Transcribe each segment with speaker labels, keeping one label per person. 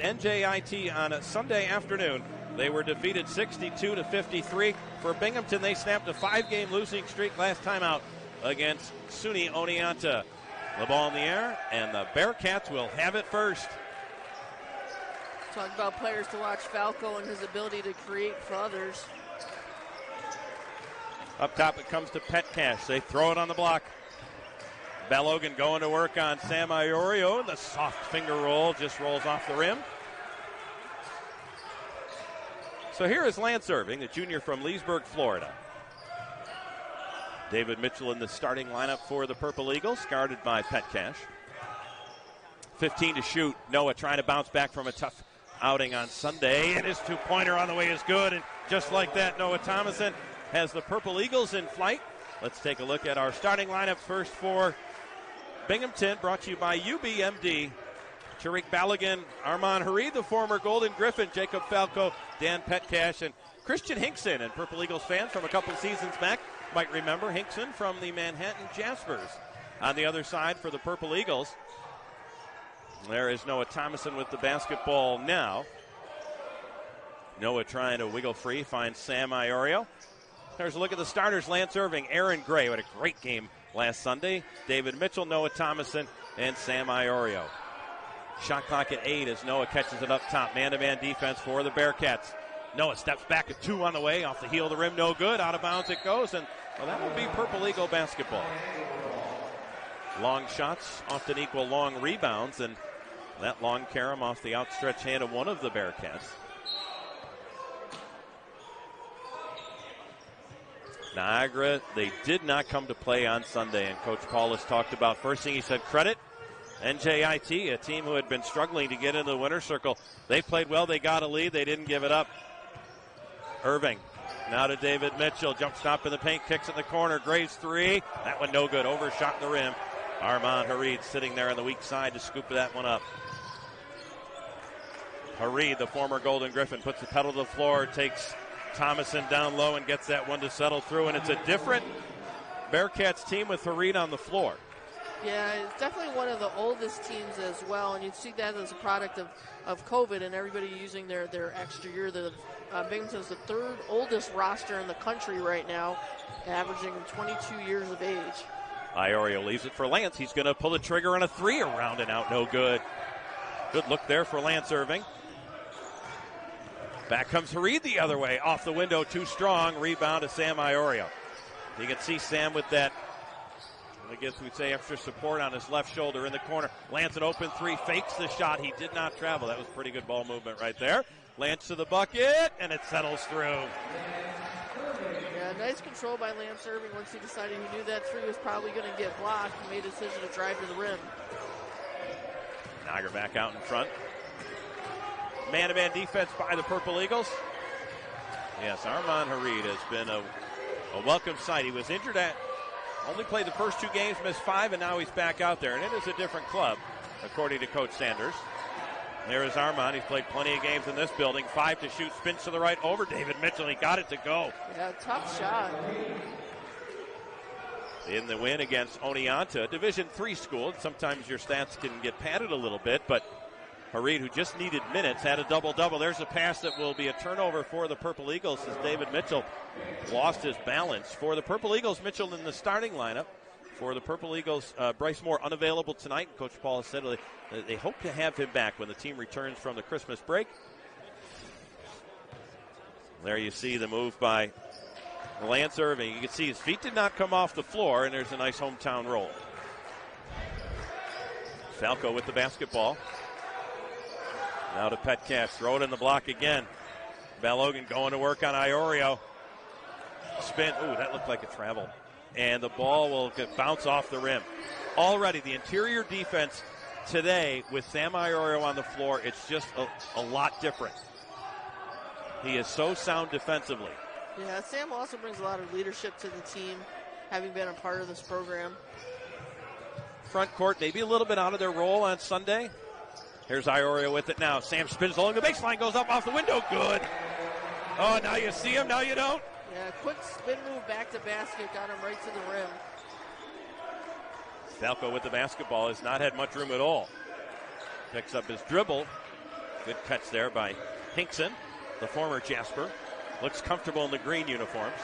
Speaker 1: NJIT on a Sunday afternoon. They were defeated 62-53. For Binghamton, they snapped a 5-game losing streak last time out against SUNY Oneonta. The ball in the air, and the Bearcats will have it first.
Speaker 2: Talk about players to watch, Flako and his ability to create for others.
Speaker 1: Up top it comes to Petcash. They throw it on the block. Balogan going to work on Sam Iorio. The soft finger roll just rolls off the rim. So here is Lance Irving, the junior from Leesburg, Florida. David Mitchell in the starting lineup for the Purple Eagles, guarded by Petcash. 15 to shoot. Noah trying to bounce back from a tough outing on Sunday, and his two-pointer on the way is good. And just like that, Noah Thomason has the Purple Eagles in flight. Let's take a look at our starting lineup first for Binghamton, brought to you by UBMD. Tariq Balogun, Armand Harid, the former Golden Griffin, Jacob Flako, Dan Petcash, and Christian Hinkson. And Purple Eagles fans from a couple seasons back might remember Hinkson from the Manhattan Jaspers. On the other side for the Purple Eagles, there is Noah Thomason with the basketball now. Noah trying to wiggle free, finds Sam Iorio. There's a look at the starters. Lance Irving, Aaron Gray, who had a great game last Sunday. David Mitchell, Noah Thomason, and Sam Iorio. Shot clock at 8 as Noah catches it up top. Man-to-man defense for the Bearcats. Noah steps back at 2 on the way. Off the heel of the rim, no good. Out of bounds it goes, and well, that will be Purple Eagle basketball. Long shots often equal long rebounds, and that long carom off the outstretched hand of one of the Bearcats. Niagara, they did not come to play on Sunday, and Coach Paulus talked about, first thing he said, credit NJIT, a team who had been struggling to get into the winner's circle. They played well, they got a lead, they didn't give it up. Irving, now to David Mitchell, jump stop in the paint, kicks in the corner, Gray's 3, that one no good, overshot the rim. Armand Harid sitting there on the weak side to scoop that one up. Harid, the former Golden Griffin, puts the pedal to the floor, takes Thomason down low and gets that one to settle through, and it's a different Bearcats team with Harid on the floor.
Speaker 2: Yeah, it's definitely one of the oldest teams as well, and you see that as a product of COVID and everybody using their extra year. The Binghamton's the 3rd oldest roster in the country right now, averaging 22 years of age.
Speaker 1: Iorio leaves it for Lance. He's going to pull the trigger on a 3, around and out, no good. Good look there for Lance Irving. Back comes Harid the other way. Off the window, too strong. Rebound to Sam Iorio. You can see Sam with that, I guess we'd say, extra support on his left shoulder in the corner. Lance an open 3, fakes the shot. He did not travel. That was pretty good ball movement right there. Lance to the bucket, and it settles through.
Speaker 2: Yeah, nice control by Lance Irving. Once he decided he knew that 3 was probably going to get blocked, he made a decision to drive to the rim.
Speaker 1: Niagara back out in front. Man-to-man defense by the Purple Eagles. Yes, Armand Harid has been a welcome sight. He was injured only played the first 2 games, missed 5, and now he's back out there. And it is a different club, according to Coach Sanders. There is Armand. He's played plenty of games in this building. 5 to shoot, spins to the right over David Mitchell. He got it to go.
Speaker 2: Yeah, tough shot.
Speaker 1: In the win against Oneonta, Division III school. Sometimes your stats can get padded a little bit, but Harid, who just needed minutes, had a double-double. There's a pass that will be a turnover for the Purple Eagles as David Mitchell lost his balance. For the Purple Eagles, Mitchell in the starting lineup. For the Purple Eagles, Bryce Moore unavailable tonight. Coach Paul has said they hope to have him back when the team returns from the Christmas break. There you see the move by Lance Irving. You can see his feet did not come off the floor, and there's a nice hometown roll. Flako with the basketball. Now to Petcash, throw it in the block again. Balogun going to work on Iorio. Spin, ooh, that looked like a travel. And the ball will bounce off the rim. Already the interior defense today with Sam Iorio on the floor, it's just a lot different. He is so sound defensively.
Speaker 2: Yeah, Sam also brings a lot of leadership to the team, having been a part of this program.
Speaker 1: Front court, maybe a little bit out of their role on Sunday. Here's Iorio with it now. Sam spins along the baseline, goes up off the window. Good. Oh, now you see him, now you don't.
Speaker 2: Yeah, quick spin move back to basket, got him right to the rim.
Speaker 1: Flako with the basketball has not had much room at all. Picks up his dribble, Good catch there by Hinkson, the former Jasper. Looks comfortable in the green uniforms.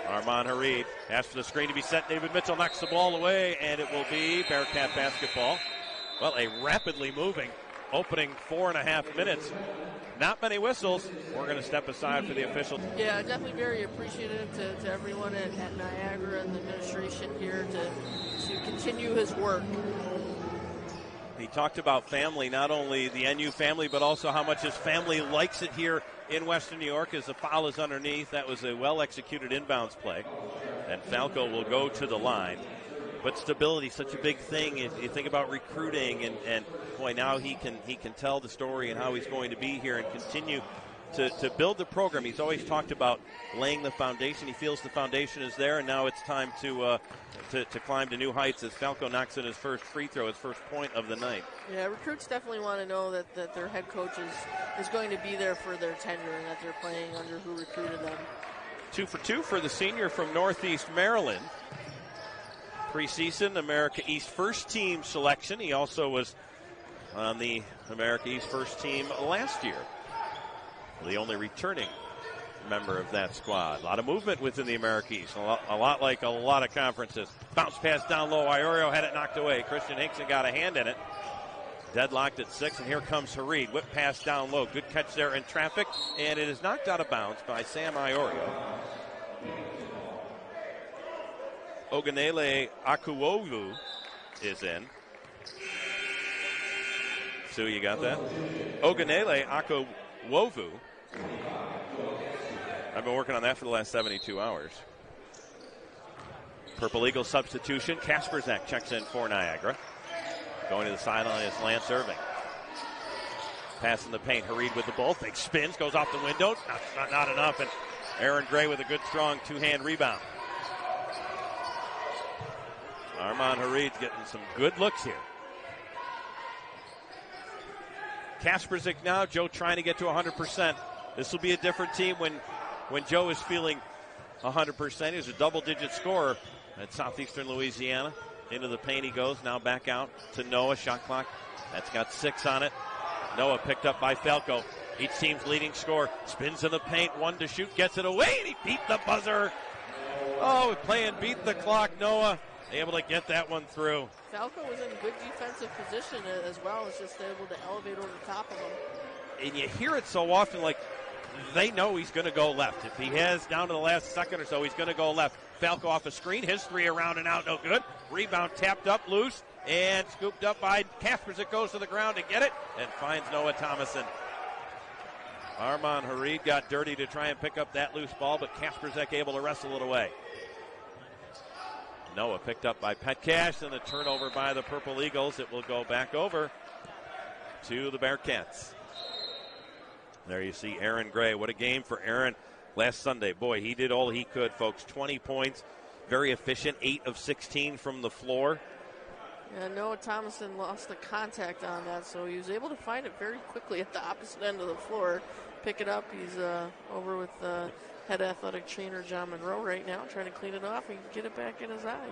Speaker 1: Armand Hareed asks for the screen to be set. David Mitchell knocks the ball away, and it will be Bearcat basketball. Well, a rapidly moving opening 4.5 minutes. Not many whistles. We're going to step aside for the official.
Speaker 2: Yeah, definitely very appreciative to everyone at Niagara and the administration here to continue his work.
Speaker 1: He talked about family, not only the NU family, but also how much his family likes it here in Western New York as the foul is underneath. That was a well-executed inbounds play. And Flako will go to the line. But stability, such a big thing. You think about recruiting, and boy, now he can tell the story and how he's going to be here and continue to build the program. He's always talked about laying the foundation. He feels the foundation is there, and now it's time to climb to new heights as Flako knocks in his first free throw, his first point of the night.
Speaker 2: Yeah, recruits definitely want to know that their head coach is going to be there for their tenure and that they're playing under who recruited them.
Speaker 1: 2 for 2 for the senior from Northeast Maryland. Preseason America East first team selection. He also was on the America East first team last year. The only returning member of that squad. A lot of movement within the America East. A lot like a lot of conferences. Bounce pass down low. Iorio had it knocked away. Christian Hinkson got a hand in it. Deadlocked at 6, and here comes Hareed. Whip pass down low. Good catch there in traffic, and it is knocked out of bounds by Sam Iorio. Ogunele Akuwovu is in. Sue, you got that? Ogunele Akuwovu. I've been working on that for the last 72 hours. Purple Eagle substitution. Kasperzak checks in for Niagara. Going to the sideline is Lance Irving. Pass in the paint. Hareed with the ball. Fake spins. Goes off the window. Not enough. And Aaron Gray with a good, strong two-hand rebound. Armand Hareed's getting some good looks here. Kasperzak now. Joe trying to get to 100%. This will be a different team when Joe is feeling 100%. He's a double-digit scorer at Southeastern Louisiana. Into the paint he goes. Now back out to Noah. Shot clock. That's got 6 on it. Noah picked up by Flako. Each team's leading scorer. Spins in the paint. 1 to shoot. Gets it away. And he beat the buzzer. Oh, playing beat the clock. Noah able to get that one through.
Speaker 2: Flako was in good defensive position as well as just able to elevate over the top of him.
Speaker 1: And you hear it so often, like they know he's going to go left. If he has down to the last second or so, he's going to go left. Flako off a screen. His 3 around and out, no good. Rebound tapped up, loose, and scooped up by Kasperzak. Goes to the ground to get it and finds Noah Thomason. Armand Hareed got dirty to try and pick up that loose ball, but Kasperzak able to wrestle it away. Noah picked up by Petcash, and the turnover by the Purple Eagles. It will go back over to the Bearcats. There you see Aaron Gray. What a game for Aaron last Sunday. Boy, he did all he could, folks. 20 points, very efficient, 8 of 16 from the floor.
Speaker 2: Yeah, Noah Thomason lost the contact on that, so he was able to find it very quickly at the opposite end of the floor. Pick it up. He's over with head athletic trainer John Monroe right now, trying to clean it off and get it back in his eye.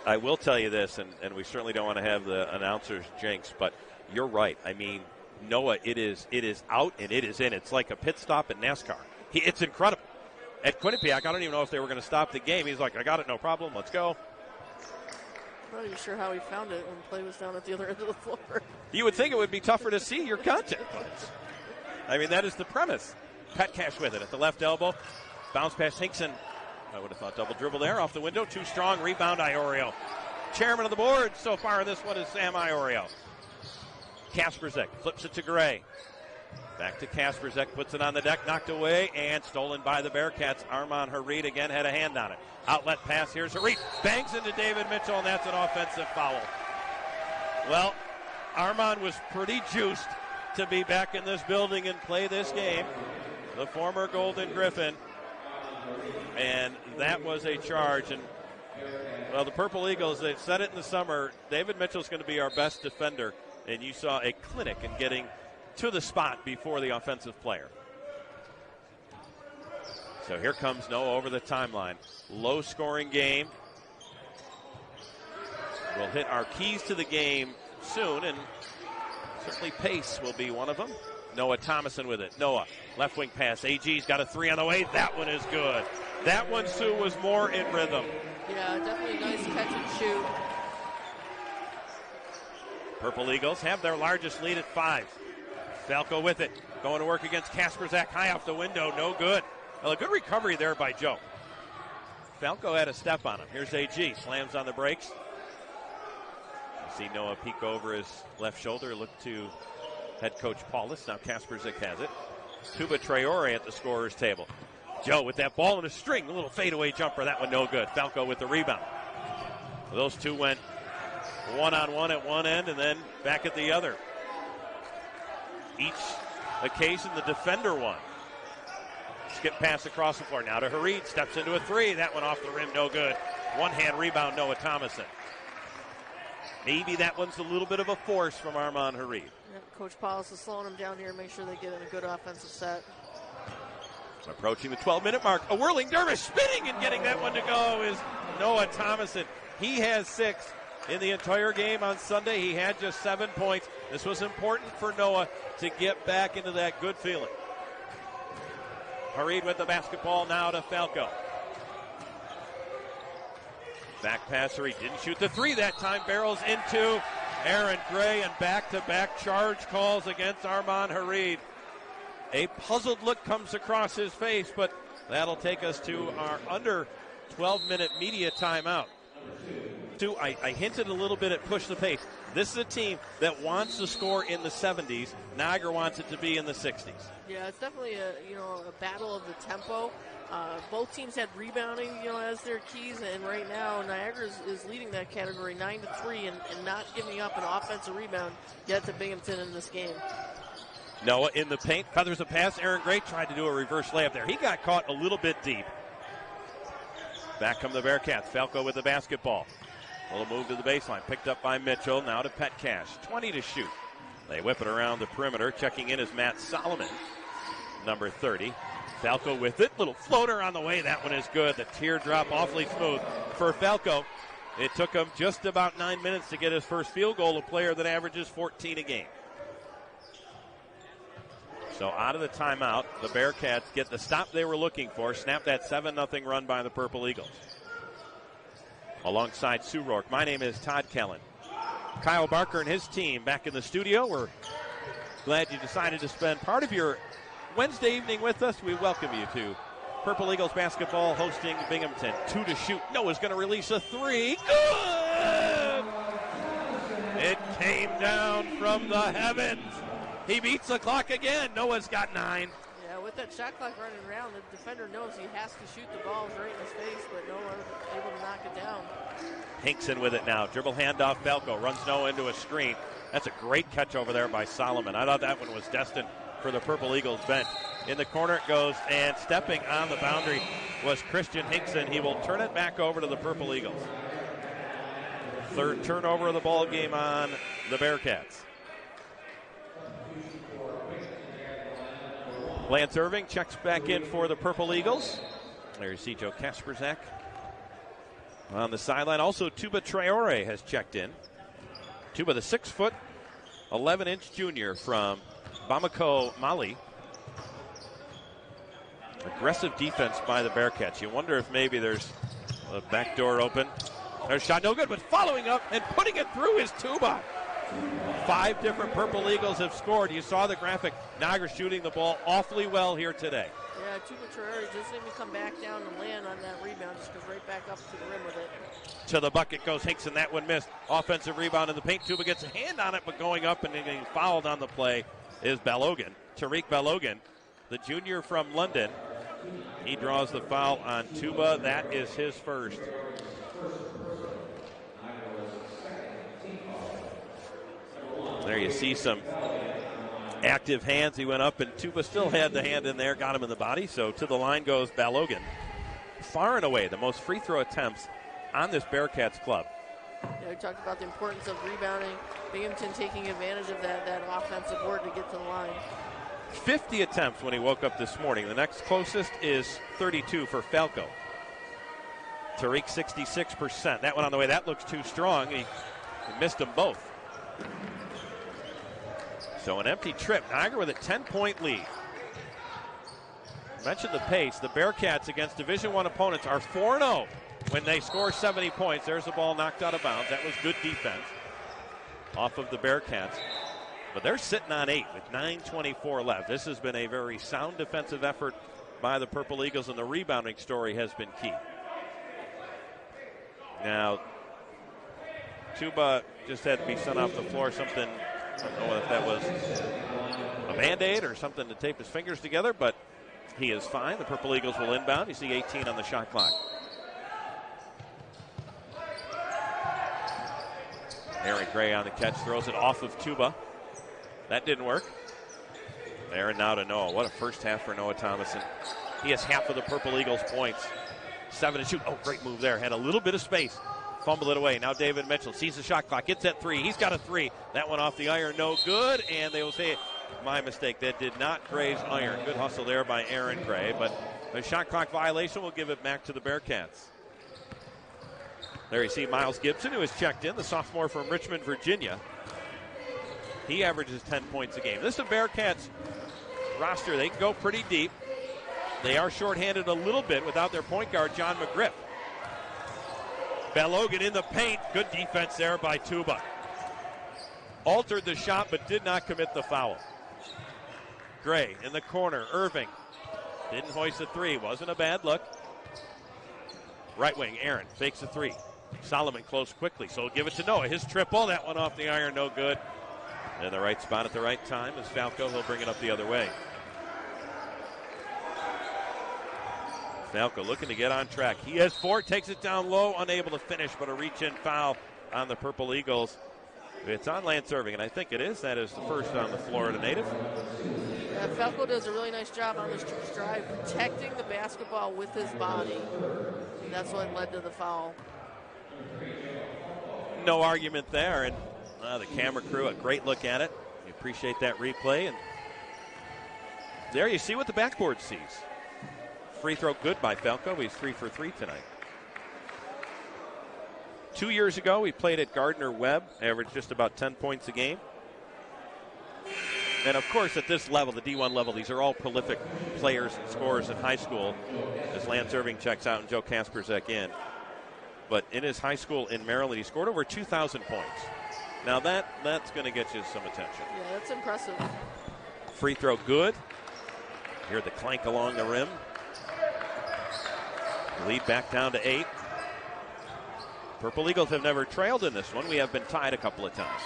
Speaker 1: I will tell you this, and we certainly don't want to have the announcers jinx, but you're right. I mean, Noah, it is out and it is in. It's like a pit stop in NASCAR. It's incredible. At Quinnipiac, I don't even know if they were going to stop the game. He's like, I got it, no problem, let's go.
Speaker 2: I'm not even sure how he found it when play was down at the other end of the floor.
Speaker 1: You would think it would be tougher to see your content. I mean, that is the premise. Petcash with it at the left elbow. Bounce pass Hinkson. I would have thought double dribble there off the window. Too strong. Rebound Iorio. Chairman of the board so far this one is Sam Iorio. Kasperzak flips it to Gray. Back to Kasperzak. Puts it on the deck. Knocked away and stolen by the Bearcats. Armand Hareed again had a hand on it. Outlet pass. Here's Hareed. Bangs into David Mitchell, and that's an offensive foul. Well, Armand was pretty juiced to be back in this building and play this game. The former Golden Griffin. And that was a charge. And, well, the Purple Eagles, they've said it in the summer, David Mitchell's going to be our best defender. And you saw a clinic in getting to the spot before the offensive player. So here comes Noah over the timeline. Low-scoring game. We'll hit our keys to the game soon, and Certainly pace will be one of them. Noah Thomason with it. Noah, left wing pass. AG's got a three on the way. That one is good. That one, Sue, was more in rhythm.
Speaker 2: Yeah, definitely a nice catch and shoot.
Speaker 1: Purple Eagles have their largest lead at 5. Flako with it. Going to work against Kasperzak. High off the window. No good. Well, a good recovery there by Joe. Flako had a step on him. Here's AG. Slams on the brakes. You see Noah peek over his left shoulder. Look to head coach Paulus. Now Kasperzak has it. Tuba Traore at the scorer's table. Joe with that ball in a string. A little fadeaway jumper. That one no good. Flako with the rebound. Those two went one-on-one at one end and then back at the other. Each occasion the defender won. Skip pass across the floor. Now to Harid. Steps into a three. That one off the rim. No good. One-hand rebound, Noah Thomason. Maybe that one's a little bit of a force from Armand Harid.
Speaker 2: Yep, Coach Paulus is slowing them down here. Make sure they get in a good offensive set.
Speaker 1: Approaching the 12-minute mark. A whirling dervish spinning and getting that one to go is Noah Thomason. He has 6 in the entire game on Sunday. He had just 7 points. This was important for Noah to get back into that good feeling. Harid with the basketball now to Flako. Back pass, Harid didn't shoot the three that time. Barrels into Aaron Gray, and back-to-back charge calls against Armand Harid. A puzzled look comes across his face, but that'll take us to our under 12-minute media timeout. I hinted a little bit at push the pace. This is a team that wants to score in the 70s. Niagara wants it to be in the 60s.
Speaker 2: Yeah, it's definitely a battle of the tempo. Both teams had rebounding, as their keys, and right now Niagara is leading that category 9-3 and not giving up an offensive rebound yet to Binghamton in this game.
Speaker 1: Noah in the paint, feathers a pass. Aaron Gray tried to do a reverse layup there. He got caught a little bit deep. Back come the Bearcats. Flako with the basketball. A little move to the baseline. Picked up by Mitchell. Now to Petcash. 20 to shoot. They whip it around the perimeter. Checking in is Matt Solomon, number 30. Flako with it. Little floater on the way. That one is good. The teardrop awfully smooth for Flako. It took him just about 9 minutes to get his first field goal, a player that averages 14 a game. So out of the timeout, the Bearcats get the stop they were looking for. Snap that 7-0 run by the Purple Eagles. Alongside Sue Rourke, my name is Todd Kellen. Kyle Barker and his team back in the studio. We're glad you decided to spend part of your Wednesday evening with us. We welcome you to Purple Eagles basketball hosting Binghamton. 2 to shoot. Noah's going to release a three. Good! It came down from the heavens. He beats the clock again. Noah's got 9.
Speaker 2: Yeah, with that shot clock running around, the defender knows he has to shoot the balls right in his face, but Noah able to knock it down.
Speaker 1: Hinkson with it now. Dribble handoff. Flako runs Noah into a screen. That's a great catch over there by Solomon. I thought that one was destined for the Purple Eagles bench. In the corner it goes, and stepping on the boundary was Christian Hinkson. He will turn it back over to the Purple Eagles. Third turnover of the ball game on the Bearcats. Lance Irving checks back in for the Purple Eagles. There you see Joe Kasperzak on the sideline. Also, Tuba Traore has checked in. Tuba, the 6', 11-inch junior from Bamako, Mali. Aggressive defense by the Bearcats. You wonder if maybe there's a back door open. There's a shot, no good, but following up and putting it through is Tuba. 5 different Purple Eagles have scored. You saw the graphic. Niagara shooting the ball awfully well here today.
Speaker 2: Yeah, Tuba Traore doesn't even come back down and land on that rebound. Just goes right back up to the rim with it.
Speaker 1: To the bucket goes Hinkson. That one missed. Offensive rebound in the paint. Tuba gets a hand on it, but going up and getting fouled on the play is Balogun. Tariq Balogun, the junior from London. He draws the foul on Tuba. That is his first. There you see some active hands. He went up, and Tuba still had the hand in there, got him in the body. So to the line goes Balogun. Far and away the most free throw attempts on this Bearcats club.
Speaker 2: Yeah, we talked about the importance of rebounding. Binghamton taking advantage of that offensive board to get to the line.
Speaker 1: 50 attempts when he woke up this morning. The next closest is 32 for Flako. Tariq 66%. That one on the way. That looks too strong. He missed them both. So an empty trip. Niagara with a 10-point lead. I mentioned the pace. The Bearcats against Division I opponents are 4-0 when they score 70 points. There's the ball knocked out of bounds. That was good defense off of the Bearcats. But they're sitting on 8 with 9:24 left. This has been a very sound defensive effort by the Purple Eagles, and the rebounding story has been key. Now, Tuba just had to be sent off the floor. Something, I don't know if that was a Band-Aid or something to tape his fingers together, but he is fine. The Purple Eagles will inbound. You see 18 on the shot clock. Aaron Gray on the catch, throws it off of Tuba. That didn't work. Aaron now to Noah. What a first half for Noah Thomason. He has half of the Purple Eagles' points. 7 to shoot. Oh, great move there. Had a little bit of space. Fumble it away. Now David Mitchell sees the shot clock. Gets that 3. He's got a 3. That one off the iron. No good. And they will say, my mistake. That did not graze iron. Good hustle there by Aaron Gray. But a shot clock violation will give it back to the Bearcats. There you see Miles Gibson, who has checked in, the sophomore from Richmond, Virginia. He averages 10 points a game. This is a Bearcats roster. They can go pretty deep. They are shorthanded a little bit without their point guard, John McGriff. Balogan in the paint. Good defense there by Tuba. Altered the shot but did not commit the foul. Gray in the corner. Irving didn't hoist a 3. Wasn't a bad look. Right wing, Aaron fakes a 3. Solomon close quickly, so he'll give it to Noah. His triple, that one off the iron, no good. In the right spot at the right time is Flako. He'll bring it up the other way. Flako looking to get on track. He has 4, takes it down low, unable to finish, but a reach-in foul on the Purple Eagles. It's on Lance Irving, and I think it is. That is the first on the Florida native.
Speaker 2: Flako does a really nice job on this drive, protecting the basketball with his body. And that's what led to the foul.
Speaker 1: No argument there, and the camera crew, a great look at it. We appreciate that replay. And there you see what the backboard sees. Free throw good by Flako. He's 3 for 3 tonight. 2 years ago, he played at Gardner-Webb, averaged just about 10 points a game. And, of course, at this level, the D1 level, these are all prolific players and scorers in high school as Lance Irving checks out and Joe Kasperzak in. But in his high school in Maryland, he scored over 2,000 points. Now, that's going to get you some attention.
Speaker 2: Yeah, that's impressive.
Speaker 1: Free throw good. Hear the clank along the rim. Lead back down to 8. Purple Eagles have never trailed in this one. We have been tied a couple of times.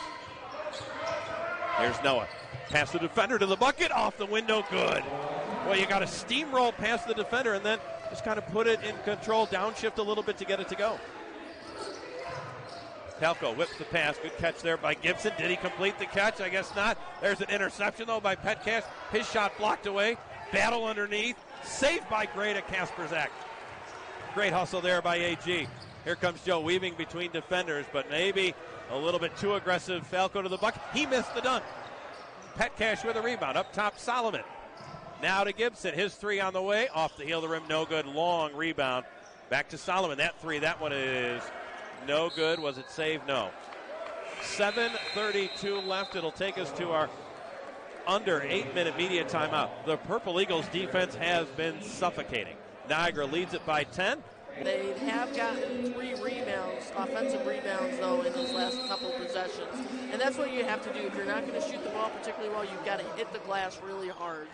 Speaker 1: Here's Noah. Pass the defender to the bucket. Off the window. Good. Well, you got to steamroll past the defender and then just kind of put it in control, downshift a little bit to get it to go. Flako whips the pass. Good catch there by Gibson. Did he complete the catch? I guess not. There's an interception, though, by Petcash. His shot blocked away. Battle underneath. Saved by Gray to Kasperzak. Great hustle there by AG. Here comes Joe weaving between defenders, but maybe a little bit too aggressive. Flako to the bucket. He missed the dunk. Petcash with a rebound. Up top, Solomon. Now to Gibson. His 3 on the way. Off the heel of the rim. No good. Long rebound. Back to Solomon. That 3. That one is no good. Was it saved? No. 7:32 left. It'll take us to our under 8-minute media timeout. The Purple Eagles defense has been suffocating. Niagara leads it by 10.
Speaker 2: They have gotten 3 rebounds, offensive rebounds, though, in those last couple of possessions. And that's what you have to do. If you're not going to shoot the ball particularly well, you've got to hit the glass really hard.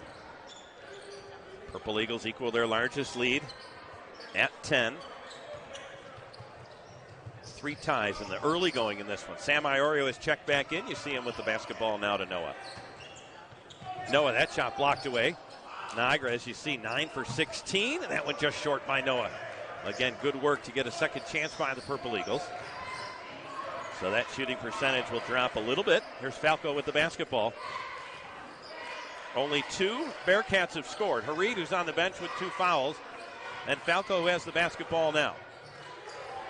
Speaker 1: Purple Eagles equal their largest lead at 10. 3 ties in the early going in this one. Sam Iorio is checked back in. You see him with the basketball now to Noah. Noah, that shot blocked away. Niagara, as you see, 9 for 16, and that one just short by Noah. Again, good work to get a second chance by the Purple Eagles. So that shooting percentage will drop a little bit. Here's Flako with the basketball. Only 2 Bearcats have scored. Hareed, who's on the bench with 2 fouls, and Flako, who has the basketball now.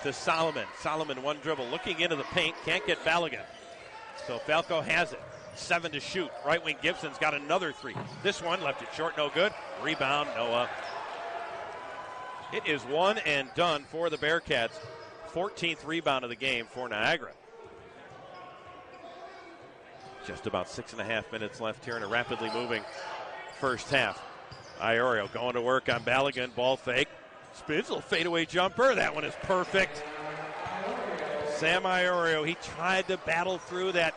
Speaker 1: To Solomon. Solomon, 1 dribble, looking into the paint, can't get Balogun. So Flako has it. 7 to shoot. Right wing Gibson's got another 3. This one left it short, no good. Rebound, Noah. It is 1 and done for the Bearcats. 14th rebound of the game for Niagara. Just about 6.5 minutes left here in a rapidly moving first half. Iorio going to work on Balogun. Ball fake. Spins, little fadeaway jumper. That one is perfect. Sam Iorio, he tried to battle through that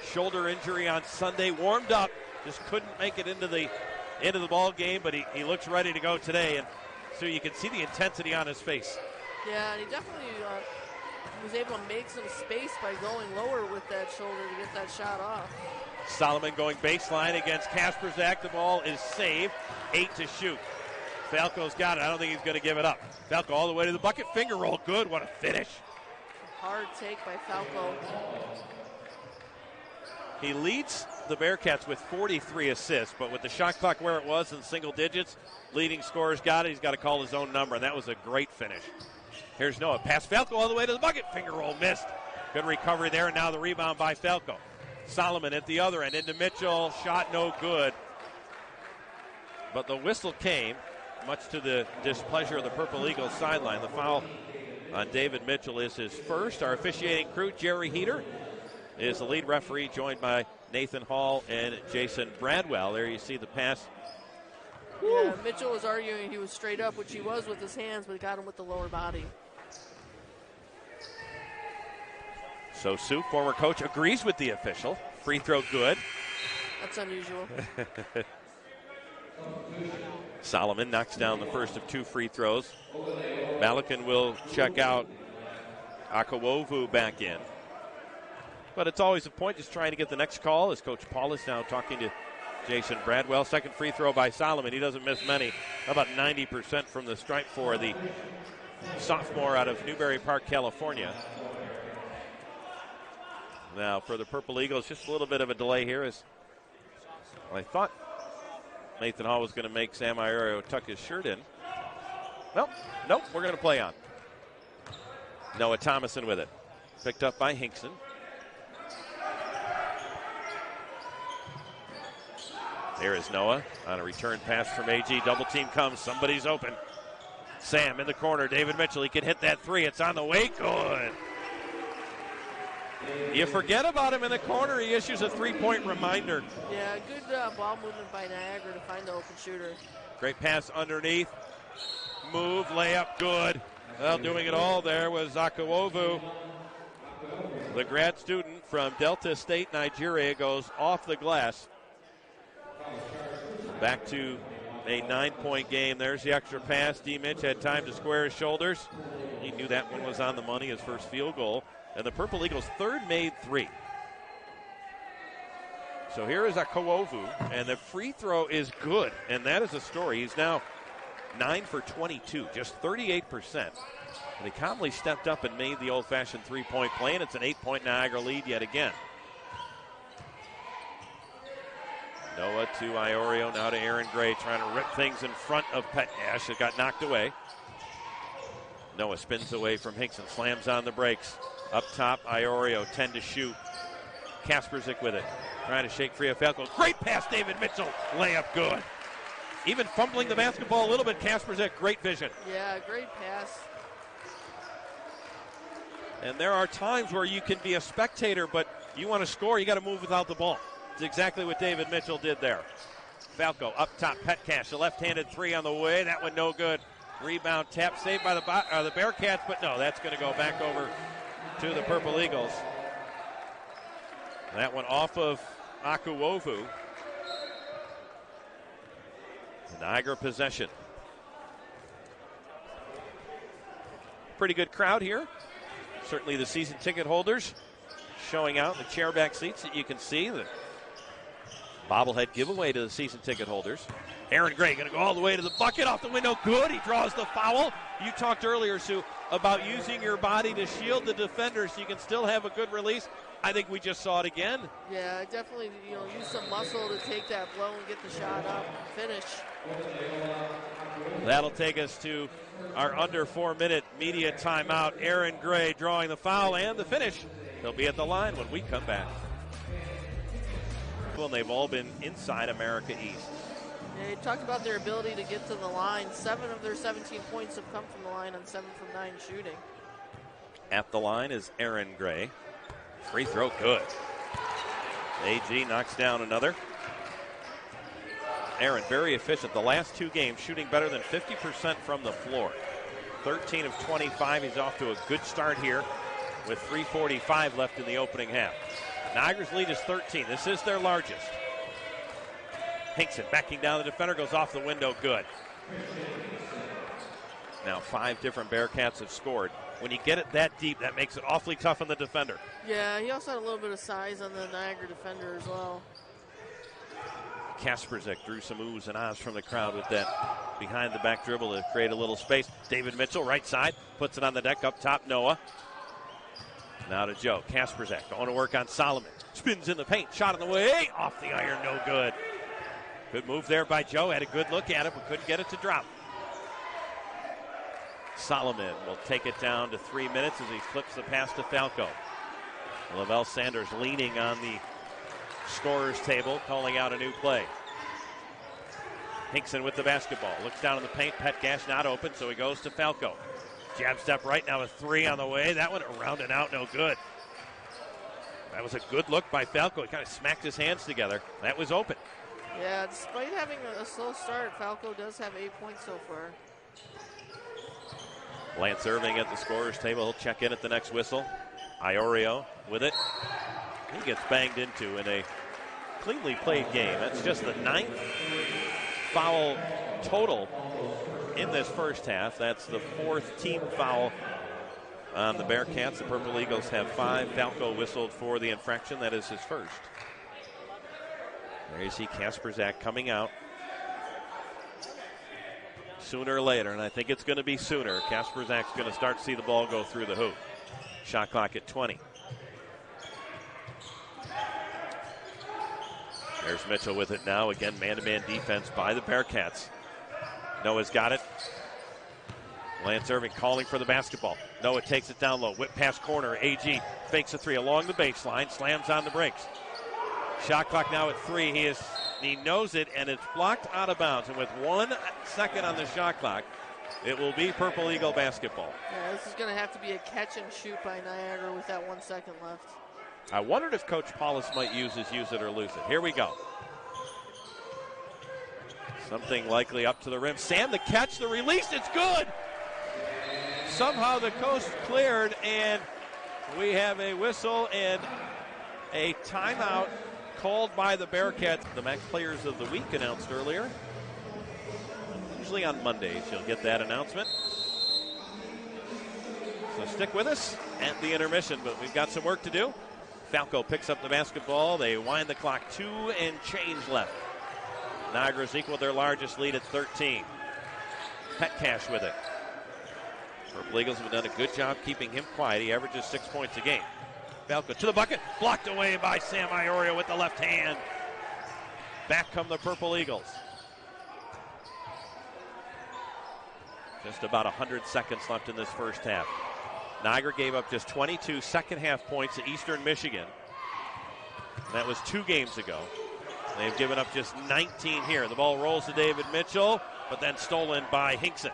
Speaker 1: shoulder injury on Sunday. Warmed up, just couldn't make it into the ball game, but he looks ready to go today. And so you can see the intensity on his face.
Speaker 2: Yeah, and he definitely was able to make some space by going lower with that shoulder to get that shot off.
Speaker 1: Solomon going baseline against Kasperzak. The ball is saved. 8 to shoot. Falco's got it. I don't think he's going to give it up. Falco all the way to the bucket. Finger roll. Good. What a finish.
Speaker 2: Hard take by Falco.
Speaker 1: He leads the Bearcats with 43 assists, but with the shot clock where it was in single digits, leading scorers got it. He's got to call his own number, and that was a great finish. Here's Noah. Pass Falco all the way to the bucket. Finger roll missed. Good recovery there, and now the rebound by Falco. Solomon at the other end into Mitchell. Shot no good. But the whistle came, much to the displeasure of the Purple Eagles sideline. The foul on David Mitchell is his first. Our officiating crew, Jerry Heater, is the lead referee, joined by Nathan Hall and Jason Bradwell. There you see the pass.
Speaker 2: Yeah, Mitchell was arguing he was straight up, which he was with his hands, but he got him with the lower body.
Speaker 1: So Sue, former coach, agrees with the official. Free throw good.
Speaker 2: That's unusual.
Speaker 1: Solomon knocks down the first of 2 free throws. Balogun will check out. Akawovu back in. But it's always a point just trying to get the next call, as Coach Paul is now talking to Jason Bradwell. Second free throw by Solomon. He doesn't miss many. About 90% from the stripe for the sophomore out of Newbury Park, California. Now for the Purple Eagles, just a little bit of a delay here. As I thought Nathan Hall was going to make Sam Iorio tuck his shirt in. Nope, we're going to play on. Noah Thomason with it. Picked up by Hinkson. There is Noah on a return pass from AG. Double team comes. Somebody's open. Sam in the corner. David Mitchell. He can hit that 3. It's on the way. Good. You forget about him in the corner. He issues a 3-point reminder.
Speaker 2: Yeah, good ball movement by Niagara to find the open shooter.
Speaker 1: Great pass underneath. Move, layup, good. Well, doing it all there was Akawovu. The grad student from Delta State, Nigeria, goes off the glass. Back to a 9-point game. There's the extra pass. D. Mitch had time to square his shoulders. He knew that one was on the money, his first field goal. And the Purple Eagles' third made 3. So here is Akawovu, and the free throw is good, and that is a story. He's now 9 for 22, just 38%. And he calmly stepped up and made the old-fashioned 3-point play, and it's an 8-point Niagara lead yet again. Noah to Iorio, now to Aaron Gray, trying to rip things in front of Petcash. It got knocked away. Noah spins away from Hinkson, slams on the brakes. Up top, Iorio, 10 to shoot. Kasperzik with it, trying to shake free of Falco. Great pass, David Mitchell. Layup good. Even fumbling the basketball a little bit, Kasperzik, great vision.
Speaker 2: Yeah, great pass.
Speaker 1: And there are times where you can be a spectator, but you want to score, you got to move without the ball. It's exactly what David Mitchell did there. Falco up top, Petcash, a left-handed 3 on the way. That one no good. Rebound tap, saved by the Bearcats, but no, that's going to go back over to the Purple Eagles. That one off of Akawovu. Niagara possession. Pretty good crowd here. Certainly the season ticket holders showing out in the chairback seats that you can see. The bobblehead giveaway to the season ticket holders. Aaron Gray going to go all the way to the bucket, off the window, good. He draws the foul. You talked earlier, Sue, about using your body to shield the defender so you can still have a good release. I think we just saw it again.
Speaker 2: Yeah, definitely, use some muscle to take that blow and get the shot up and finish.
Speaker 1: That'll take us to our under 4-minute media timeout. Aaron Gray drawing the foul and the finish. He'll be at the line when we come back. Well, they've all been inside America East.
Speaker 2: They talked about their ability to get to the line. 7 of their 17 points have come from the line on 7 from 9 shooting.
Speaker 1: At the line is Aaron Gray. Free throw good. AG knocks down another. Aaron, very efficient. The last 2 games, shooting better than 50% from the floor. 13 of 25. He's off to a good start here with 3:45 left in the opening half. Niagara's lead is 13. This is their largest. Hinkson backing down the defender, goes off the window, good. Now 5 different Bearcats have scored. When you get it that deep, that makes it awfully tough on the defender.
Speaker 2: Yeah, he also had a little bit of size on the Niagara defender as well.
Speaker 1: Kasperzak drew some oohs and ahs from the crowd with that behind the back dribble to create a little space. David Mitchell, right side, puts it on the deck, up top, Noah. Now to Joe. Kasperzak going to work on Solomon. Spins in the paint, shot on the way, off the iron, no good. Good move there by Joe, had a good look at it, but couldn't get it to drop. Solomon will take it down to 3 minutes as he flips the pass to Falco. Lavelle Sanders leaning on the scorer's table, calling out a new play. Hinkson with the basketball. Looks down in the paint. Petcash not open, so he goes to Falco. Jab step right now, a 3 on the way. That one around and out, no good. That was a good look by Falco. He kind of smacked his hands together. That was open.
Speaker 2: Yeah, despite having a slow start, Falco does have 8 points so far.
Speaker 1: Lance Irving at the scorer's table. He'll check in at the next whistle. Iorio with it. He gets banged into in a cleanly played game. That's just the 9th foul total in this first half. That's the 4th team foul on the Bearcats. The Purple Eagles have 5. Falco whistled for the infraction. That is his first. There you see Kasperzak coming out. Sooner or later, and I think it's going to be sooner, Kasperzak's going to start to see the ball go through the hoop. Shot clock at 20. There's Mitchell with it now. Again, man-to-man defense by the Bearcats. Noah's got it. Lance Irving calling for the basketball. Noah takes it down low. Whip pass corner. AG fakes a 3 along the baseline. Slams on the brakes. Shot clock now at 3. He knows it, and it's blocked out of bounds. And with 1 second on the shot clock, it will be Purple Eagle basketball.
Speaker 2: Yeah, this is going to have to be a catch and shoot by Niagara with that 1 second left.
Speaker 1: I wondered if Coach Paulus might use his use it or lose it. Here we go. Something likely up to the rim. Sam, the catch, the release, it's good. Somehow the coast cleared, and we have a whistle and a timeout called by the Bearcats. The MAC Players of the Week announced earlier. Usually on Mondays you'll get that announcement. So stick with us at the intermission, but we've got some work to do. Falco picks up the basketball. They wind the clock. 2 and change left. Niagara's equaled their largest lead at 13. Petcash with it. Purple Eagles have done a good job keeping him quiet. He averages 6 points a game. Falco to the bucket. Blocked away by Sam Iorio with the left hand. Back come the Purple Eagles. Just about 100 seconds left in this first half. Niagara gave up just 22 second half points to Eastern Michigan. And that was 2 games ago. They've given up just 19 here. The ball rolls to David Mitchell, but then stolen by Hinkson.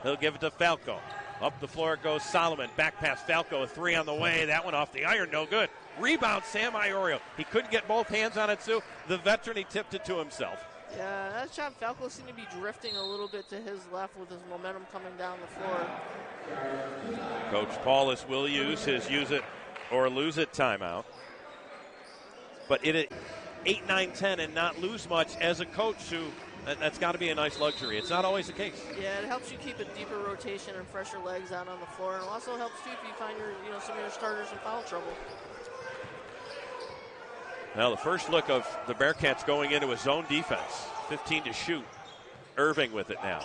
Speaker 1: He'll give it to Falco. Up the floor it goes Solomon. Back pass Falco, a 3 on the way. That one off the iron, no good. Rebound Sam Iorio. He couldn't get both hands on it, Sue. The veteran, he tipped it to himself.
Speaker 2: Yeah, that shot, Falco seemed to be drifting a little bit to his left with his momentum coming down the floor.
Speaker 1: Coach Paulus will use his use it or lose it timeout. But it 8, 9, 10 and not lose much as a coach, Sue. That's got to be a nice luxury. It's not always the case.
Speaker 2: Yeah, it helps you keep a deeper rotation and fresher legs out on the floor, and it also helps you if you find some of your starters in foul trouble.
Speaker 1: Now the first look of the Bearcats going into a zone defense. 15 to shoot. Irving with it now.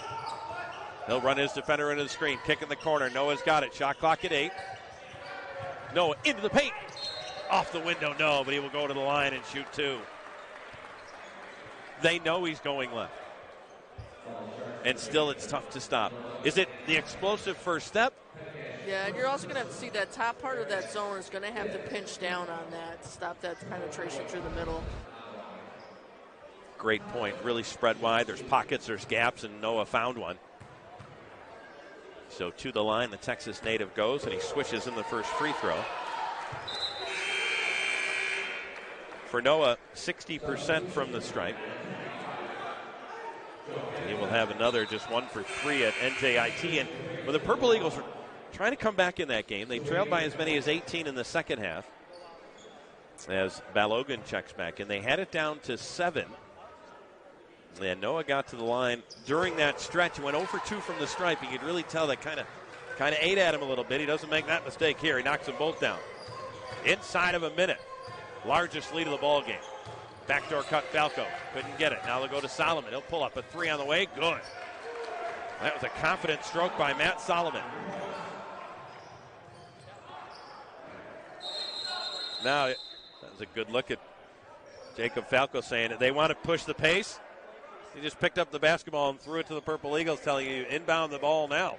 Speaker 1: He'll run his defender into the screen. Kick in the corner. Noah's got it. Shot clock at 8. Noah into the paint. Off the window, no, but he will go to the line and shoot 2. They know he's going left. And still it's tough to stop. Is it the explosive first step?
Speaker 2: Yeah, and you're also going to have to see that top part of that zone is going to have to pinch down on that to stop that penetration through the middle.
Speaker 1: Great point. Really spread wide. There's pockets, there's gaps, and Noah found one. So to the line, the Texas native goes, and he swishes in the first free throw. For Noah, 60% from the stripe. He will have another, just 1 for 3 at NJIT. And when the Purple Eagles were trying to come back in that game, they trailed by as many as 18 in the second half as Balogun checks back in. They had it down to 7. And Noah got to the line during that stretch. He went 0 for 2 from the stripe. You could really tell that kind of ate at him a little bit. He doesn't make that mistake here. He knocks them both down. Inside of a minute, largest lead of the ball game. Backdoor cut, Flako. Couldn't get it. Now they'll go to Solomon. He'll pull up a 3 on the way. Good. That was a confident stroke by Matt Solomon. Now, that was a good look at Jacob Flako saying they want to push the pace. He just picked up the basketball and threw it to the Purple Eagles, telling you inbound the ball now.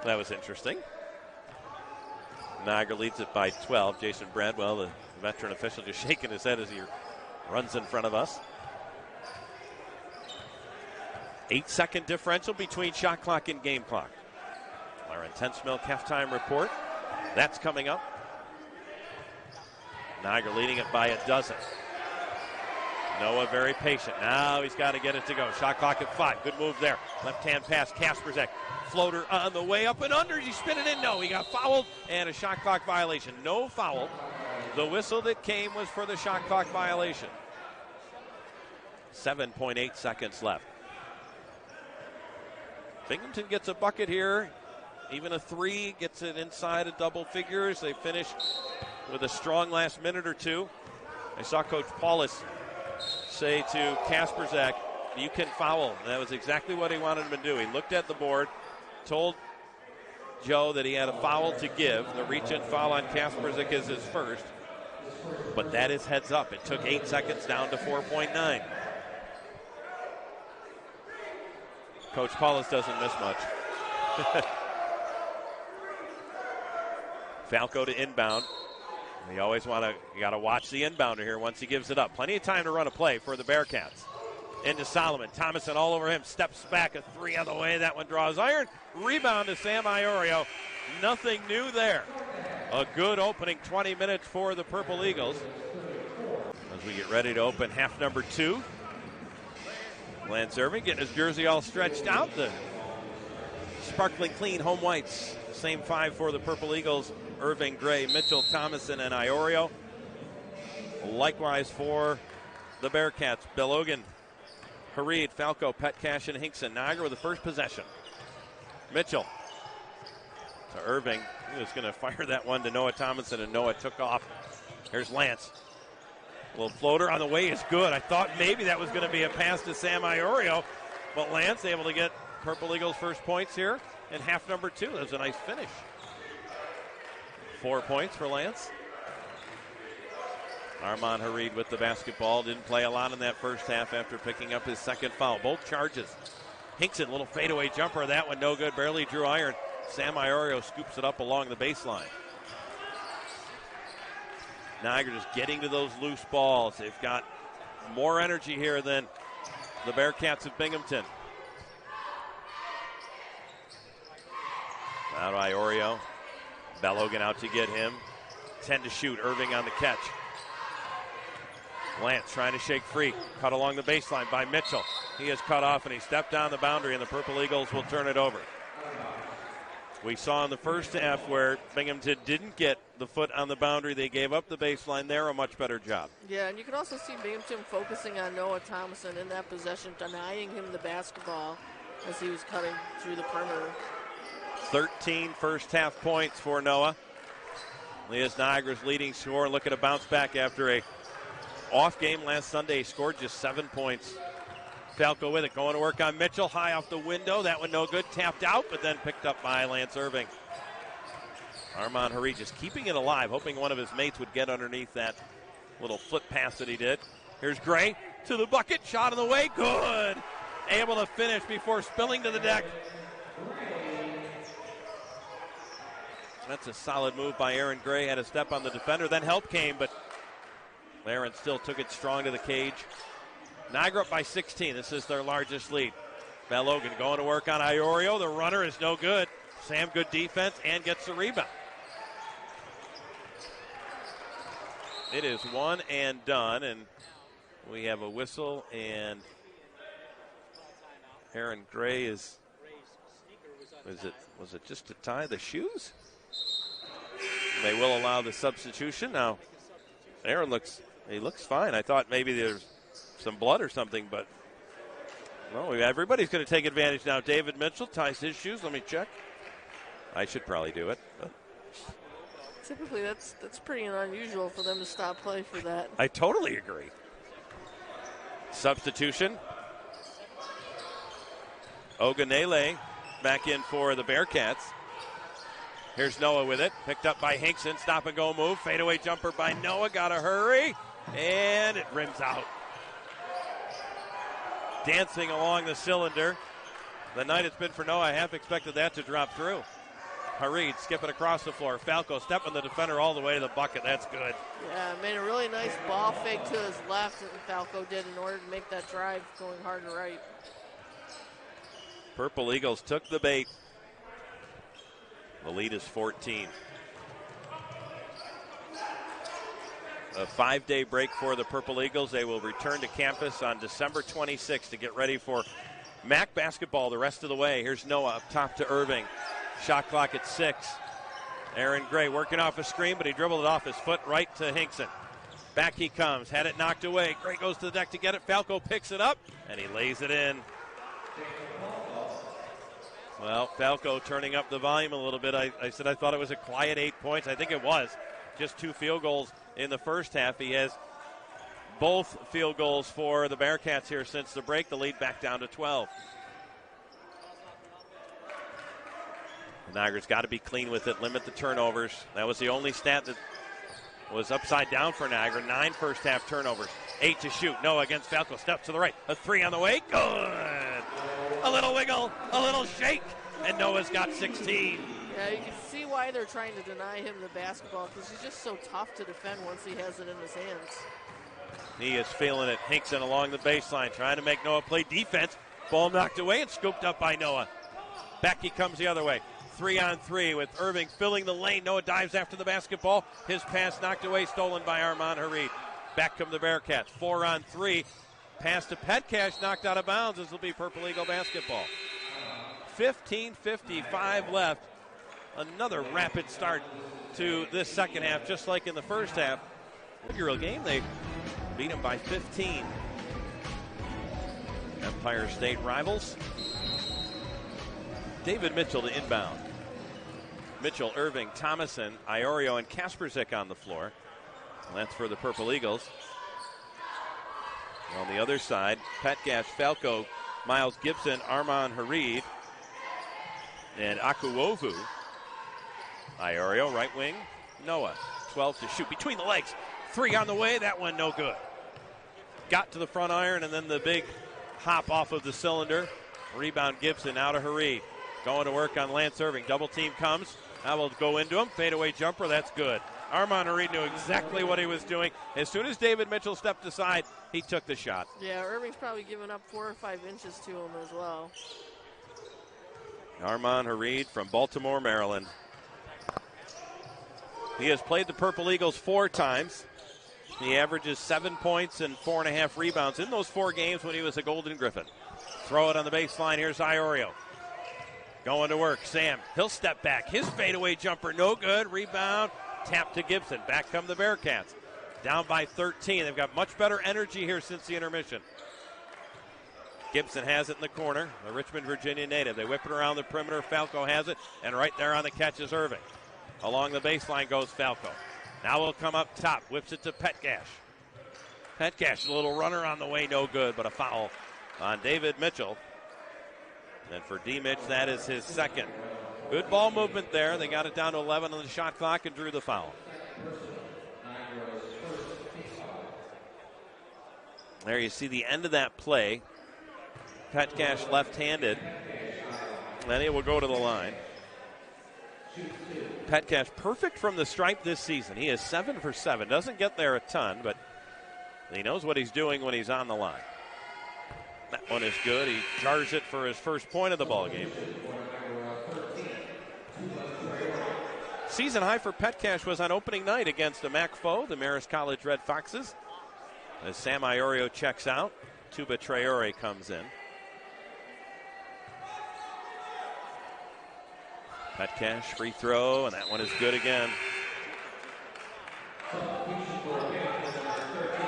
Speaker 1: That was interesting. Niagara leads it by 12. Jason Bradwell, the veteran official, just shaking his head as he runs in front of us. 8-second differential between shot clock and game clock. Our intense milk halftime report. That's coming up. Niagara leading it by 12. Noah very patient. Now he's got to get it to go. Shot clock at 5. Good move there. Left-hand pass. Kasperzak. Floater on the way up and under. Did he spin it in? No. He got fouled and a shot clock violation. No foul. The whistle that came was for the shot clock violation. 7.8 seconds left. Binghamton gets a bucket here. Even a 3 gets it inside of double figures. They finish with a strong last minute or two. I saw Coach Paulus say to Kasperzak, you can foul. And that was exactly what he wanted him to do. He looked at the board, told Joe that he had a foul to give. The reach-in foul on Kasperzak is his first. But that is heads up. It took 8 seconds down to 4.9. Coach Paulus doesn't miss much. Flako to inbound. You got to watch the inbounder here once he gives it up. Plenty of time to run a play for the Bearcats. Into Solomon. Thomason all over him. Steps back. A 3 on the way. That one draws iron. Rebound to Sam Iorio. Nothing new there. A good opening 20 minutes for the Purple Eagles. As we get ready to open half number 2. Lance Irving getting his jersey all stretched out. The sparkling clean home whites. Same 5 for the Purple Eagles. Irving, Gray, Mitchell, Thomason, and Iorio. Likewise for the Bearcats. Balogun, Hareed, Flako, Petcash, and Hinkson. Niagara with the first possession. Mitchell to Irving. He was going to fire that one to Noah Thomason, and Noah took off. Here's Lance. A little floater on the way is good. I thought maybe that was going to be a pass to Sam Iorio, but Lance able to get Purple Eagles first points here in half number 2. That was a nice finish. 4 points for Lance. Armand Hareed with the basketball. Didn't play a lot in that first half after picking up his second foul. Both charges. Hinkson, little fadeaway jumper. That one no good. Barely drew iron. Sam Iorio scoops it up along the baseline. Niagara just getting to those loose balls. They've got more energy here than the Bearcats of Binghamton. Now to Iorio. Balogun out to get him. 10 to shoot. Irving on the catch. Lance trying to shake free. Cut along the baseline by Mitchell. He is cut off and he stepped down the boundary, and the Purple Eagles will turn it over. We saw in the first half where Binghamton didn't get the foot on the boundary. They gave up the baseline there. A much better job.
Speaker 2: Yeah, and you can also see Binghamton focusing on Noah Thomason in that possession, denying him the basketball as he was cutting through the perimeter.
Speaker 1: 13 first half points for Noah. He is Niagara's leading scorer. Look at a bounce back after a off game last Sunday. He scored just 7 points. Flako with it, going to work on Mitchell. High off the window. That one no good. Tapped out, but then picked up by Lance Irving. Armand Hareed just keeping it alive, hoping one of his mates would get underneath that little flip pass that he did. Here's Gray to the bucket. Shot in the way. Good. Able to finish before spilling to the deck. That's a solid move by Aaron Gray. Had a step on the defender. Then help came, but Aaron still took it strong to the cage. Niagara up by 16. This is their largest lead. Balogun going to work on Iorio. The runner is no good. Sam, good defense and gets the rebound. It is 1 and done, and we have a whistle, and Aaron Gray was it just to tie the shoes? They will allow the substitution. Now, Aaron looks fine. I thought maybe there's some blood or something, but no, everybody's going to take advantage now. David Mitchell ties his shoes. Let me check. I should probably do it. But.
Speaker 2: Typically, that's pretty unusual for them to stop play for that.
Speaker 1: I totally agree. Substitution. Ogunele back in for the Bearcats. Here's Noah with it. Picked up by Hinkson. Stop and go move. Fadeaway jumper by Noah. Got to hurry. And it rims out. Dancing along the cylinder. The night it's been for Noah. I half expected that to drop through. Harid skipping across the floor. Falco stepping the defender all the way to the bucket. That's good.
Speaker 2: Yeah, made a really nice ball fake to his left, and Falco did in order to make that drive going hard and right.
Speaker 1: Purple Eagles took the bait. The lead is 14. A 5-day break for the Purple Eagles. They will return to campus on December 26th to get ready for MAC basketball the rest of the way. Here's Noah up top to Irving. Shot clock at 6. Aaron Gray working off a screen, but he dribbled it off his foot right to Hinkson. Back he comes, had it knocked away. Gray goes to the deck to get it. Falco picks it up, and he lays it in. Well, Falco turning up the volume a little bit. I said I thought it was a quiet 8 points. I think it was. Just 2 field goals in the first half. He has both field goals for the Bearcats here since the break. The lead back down to 12. Niagara's got to be clean with it, limit the turnovers. That was the only stat that was upside down for Niagara. 9 first half turnovers, 8 to shoot. Noah against Falco, steps to the right. A 3 on the way, good. A little wiggle, a little shake, and Noah's got 16.
Speaker 2: Yeah, you can see why they're trying to deny him the basketball, because he's just so tough to defend once he has it in his hands.
Speaker 1: He is feeling it. Hinkson along the baseline, trying to make Noah play defense. Ball knocked away and scooped up by Noah. Back he comes the other way. 3-on-3 with Irving filling the lane. Noah dives after the basketball. His pass knocked away, stolen by Armand Harid. Back come the Bearcats. 4-on-3. Pass to Petcash, knocked out of bounds. This will be Purple Eagle basketball. 15:55 left. Another rapid start to this second half, just like in the first half. Inaugural game, they beat them by 15. Empire State rivals. David Mitchell to inbound. Mitchell, Irving, Thomason, Iorio, and Kasperzik on the floor. And that's for the Purple Eagles. On the other side, Petcash, Falco, Miles Gibson, Armand Harid, and Akuovu. Iorio, right wing, Noah. 12 to shoot between the legs. 3 on the way, that one no good. Got to the front iron, and then the big hop off of the cylinder. Rebound Gibson out of Harid. Going to work on Lance Irving. Double team comes. That will go into him. Fadeaway jumper. That's good. Armand Harid knew exactly what he was doing. As soon as David Mitchell stepped aside, he took the shot.
Speaker 2: Yeah, Irving's probably given up 4 or 5 inches to him as well.
Speaker 1: Armand Harid from Baltimore, Maryland. He has played the Purple Eagles 4 times. He averages 7 points and 4.5 rebounds in those 4 games when he was a Golden Griffin. Throw it on the baseline. Here's Iorio. Going to work. Sam, he'll step back. His fadeaway jumper, no good. Rebound, tap to Gibson. Back come the Bearcats. Down by 13. They've got much better energy here since the intermission. Gibson has it in the corner. The Richmond, Virginia native. They whip it around the perimeter. Falco has it. And right there on the catch is Irving. Along the baseline goes Falco. Now we'll come up top. Whips it to Petcash. Petcash, a little runner on the way, no good, but a foul on David Mitchell. And for D-Mitch, that is his second. Good ball movement there. They got it down to 11 on the shot clock and drew the foul. There you see the end of that play. Petcash left-handed. And he will go to the line. Petcash perfect from the stripe this season. He is 7 for 7. Doesn't get there a ton, but he knows what he's doing when he's on the line. That one is good. He jars it for his first point of the ball game. Season high for Petcash was on opening night against a MAC foe, the Marist College Red Foxes. As Sam Iorio checks out, Tuba Traore comes in. Petcash free throw, and that one is good again.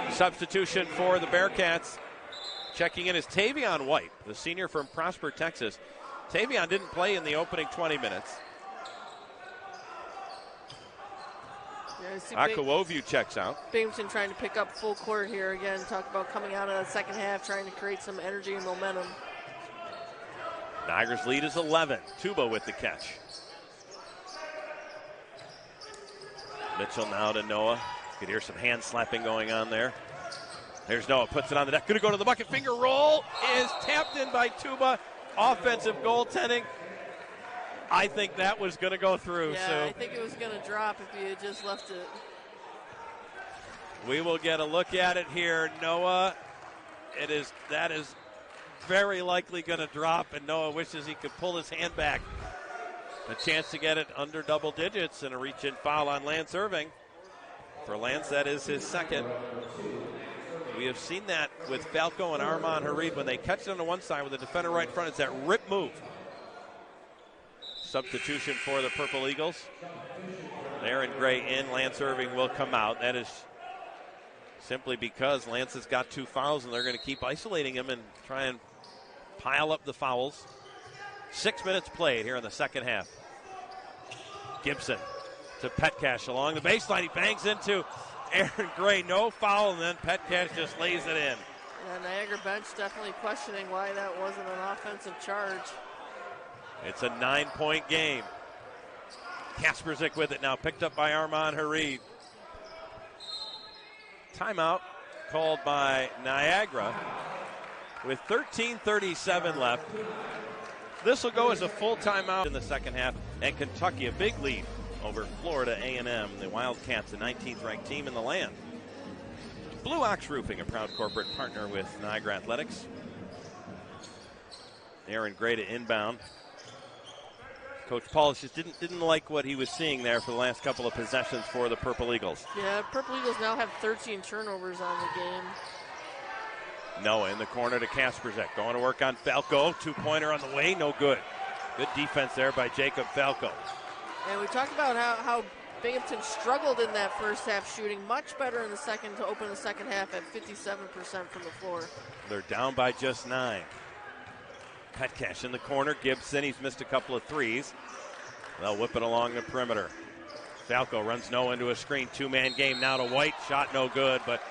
Speaker 1: Substitution for the Bearcats. Checking in is Tavion White, the senior from Prosper, Texas. Tavion didn't play in the opening 20 minutes. Akuovu checks out.
Speaker 2: Binghamton trying to pick up full court here again. Talk about coming out of the second half, trying to create some energy and momentum.
Speaker 1: Niagara's lead is 11. Tuba with the catch. Mitchell now to Noah. You can hear some hand slapping going on there. There's Noah, puts it on the deck. Going to go to the bucket. Finger roll is tapped in by Tuba. Offensive goaltending. I think that was going to go through.
Speaker 2: Yeah,
Speaker 1: Sue.
Speaker 2: I think it was going to drop if you had just left it.
Speaker 1: We will get a look at it here. Noah, that is very likely going to drop, and Noah wishes he could pull his hand back. A chance to get it under double digits and a reach-in foul on Lance Irving. For Lance, that is his second. We have seen that with Flako and Armand Harid. When they catch it on the one side with the defender right in front, it's that rip move. Substitution for the Purple Eagles. Aaron Gray in, Lance Irving will come out. That is simply because Lance has got 2 fouls, and they're going to keep isolating him and try and pile up the fouls. 6 minutes played here in the second half. Gibson to Petcash along the baseline. He bangs into Aaron Gray. No foul, and then Petcash just lays it in.
Speaker 2: Yeah, Niagara bench definitely questioning why that wasn't an offensive charge.
Speaker 1: It's a 9-point game. Kasperzik with it now, picked up by Armand Harid. Timeout called by Niagara with 13:37 left. This will go as a full timeout in the second half, and Kentucky a big lead over Florida A&M, the Wildcats, the 19th ranked team in the land. Blue Ox Roofing, a proud corporate partner with Niagara Athletics. Aaron Gray to inbound. Coach Paulus just didn't like what he was seeing there for the last couple of possessions for the Purple Eagles.
Speaker 2: Yeah, Purple Eagles now have 13 turnovers on the game.
Speaker 1: Noah in the corner to Kasperzik. Going to work on Flako. 2-pointer on the way, no good. Good defense there by Jacob Flako.
Speaker 2: And we talked about how Binghamton struggled in that first half, shooting much better in the second to open the second half at 57% from the floor.
Speaker 1: They're down by just 9. Petcash in the corner. Gibson, he's missed a couple of threes. They'll whip it along the perimeter. Flako runs Noah into a screen. 2-man game now to White. Shot no good, but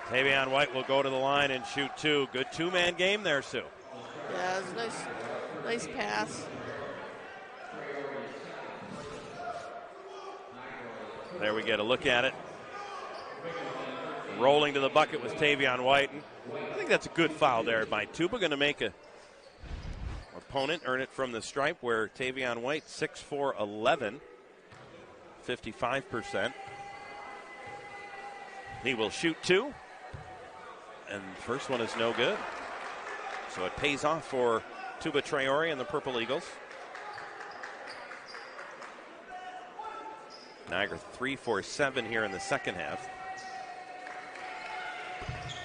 Speaker 1: Tavion White will go to the line and shoot 2. Good 2-man game there, Sue.
Speaker 2: Yeah, it was a nice pass.
Speaker 1: There we get a look at it. Rolling to the bucket was Tavion White. And I think that's a good foul there by Tuba. Going to make a opponent earn it from the stripe, where Tavion White 6'4", 11, 55%. He will shoot 2. And the first one is no good. So it pays off for Tuba Traore and the Purple Eagles. Niagara 3 for 7 here in the second half.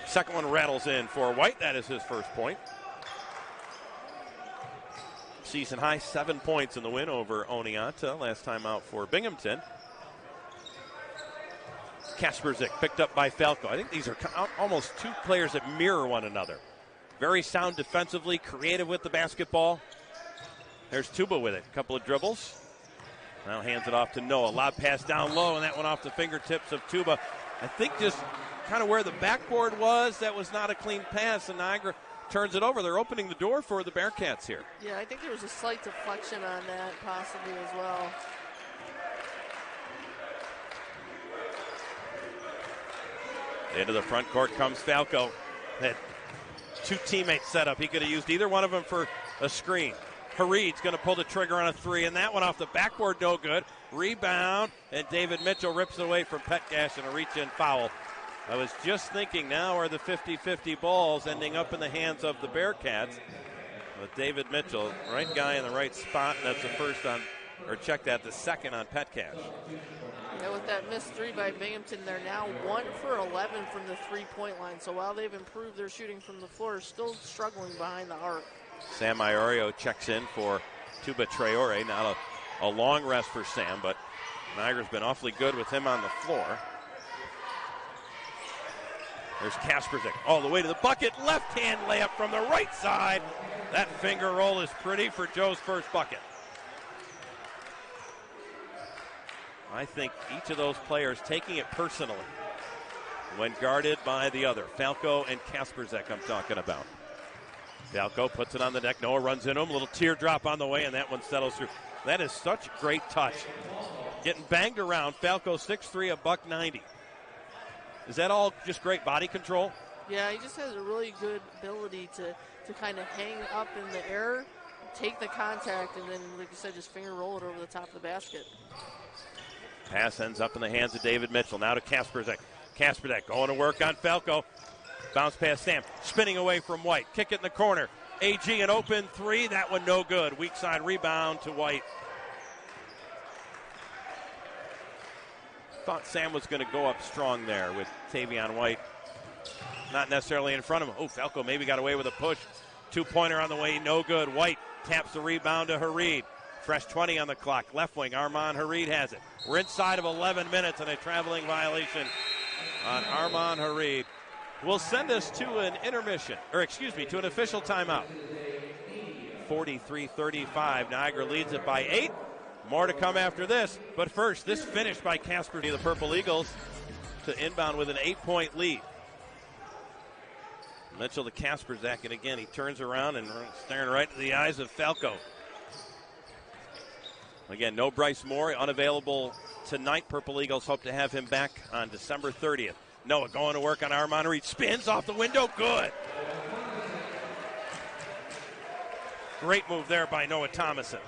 Speaker 1: Second one rattles in for White. That is his first point. Season high 7 points in the win over Oneonta last time out for Binghamton. Kasperzik picked up by Flako. I think these are almost 2 players that mirror one another. Very sound defensively, creative with the basketball. There's Tuba with it. A couple of dribbles. Now hands it off to Noah. Lob pass down low, and that went off the fingertips of Tuba. I think just kind of where the backboard was, that was not a clean pass, and Niagara turns it over. They're opening the door for the Bearcats here.
Speaker 2: Yeah, I think there was a slight deflection on that possibly as well.
Speaker 1: Into the front court comes Flako. Had 2 teammates set up. He could have used either one of them for a screen. Harid's going to pull the trigger on a 3, and that one off the backboard, no good. Rebound, and David Mitchell rips it away from Petcash and a reach-in foul. I was just thinking, now are the 50-50 balls ending up in the hands of the Bearcats. But David Mitchell, right guy in the right spot, and that's the first on or check that, the second on Petcash.
Speaker 2: Yeah, with that missed three by Binghamton, they're now 1 for 11 from the three-point line. So while they've improved their shooting from the floor, still struggling behind the arc.
Speaker 1: Sam Iorio checks in for Tuba Traore. Not a long rest for Sam, but Niagara's been awfully good with him on the floor. There's Kasperzik all the way to the bucket. Left-hand layup from the right side. That finger roll is pretty for Joe's first bucket. I think each of those players taking it personally when guarded by the other. Flako and Kasperzik I'm talking about. Flako puts it on the deck. Noah runs into him. Little teardrop on the way, and that one settles through. That is such great touch. Getting banged around. Flako 6'3", $190. Is that all just great body control?
Speaker 2: Yeah, he just has a really good ability to kind of hang up in the air, take the contact, and then, like you said, just finger roll it over the top of the basket.
Speaker 1: Pass ends up in the hands of David Mitchell. Now to Kasperzik. Kasperzik going to work on Flako. Bounce pass Sam. Spinning away from White. Kick it in the corner. AG an open three. That one no good. Weak side rebound to White. Thought Sam was going to go up strong there with Tavion White. Not necessarily in front of him. Oh, Flako maybe got away with a push. Two-pointer on the way. No good. White taps the rebound to Hareed. Fresh 20 on the clock. Left wing, Armand Hareed has it. We're inside of 11 minutes and a traveling violation on Armand Hareed. Will send us to an intermission, to an official timeout. 43-35. Niagara leads it by 8. More to come after this. But first, this finish by Casper. The Purple Eagles to inbound with an 8-point lead. Mitchell to Kasperzik, and again, he turns around and staring right to the eyes of Flako. Again, no Bryce Moore, unavailable tonight. Purple Eagles hope to have him back on December 30th. Noah going to work on Armand Hareed. Spins off the window. Good. Great move there by Noah Thomason.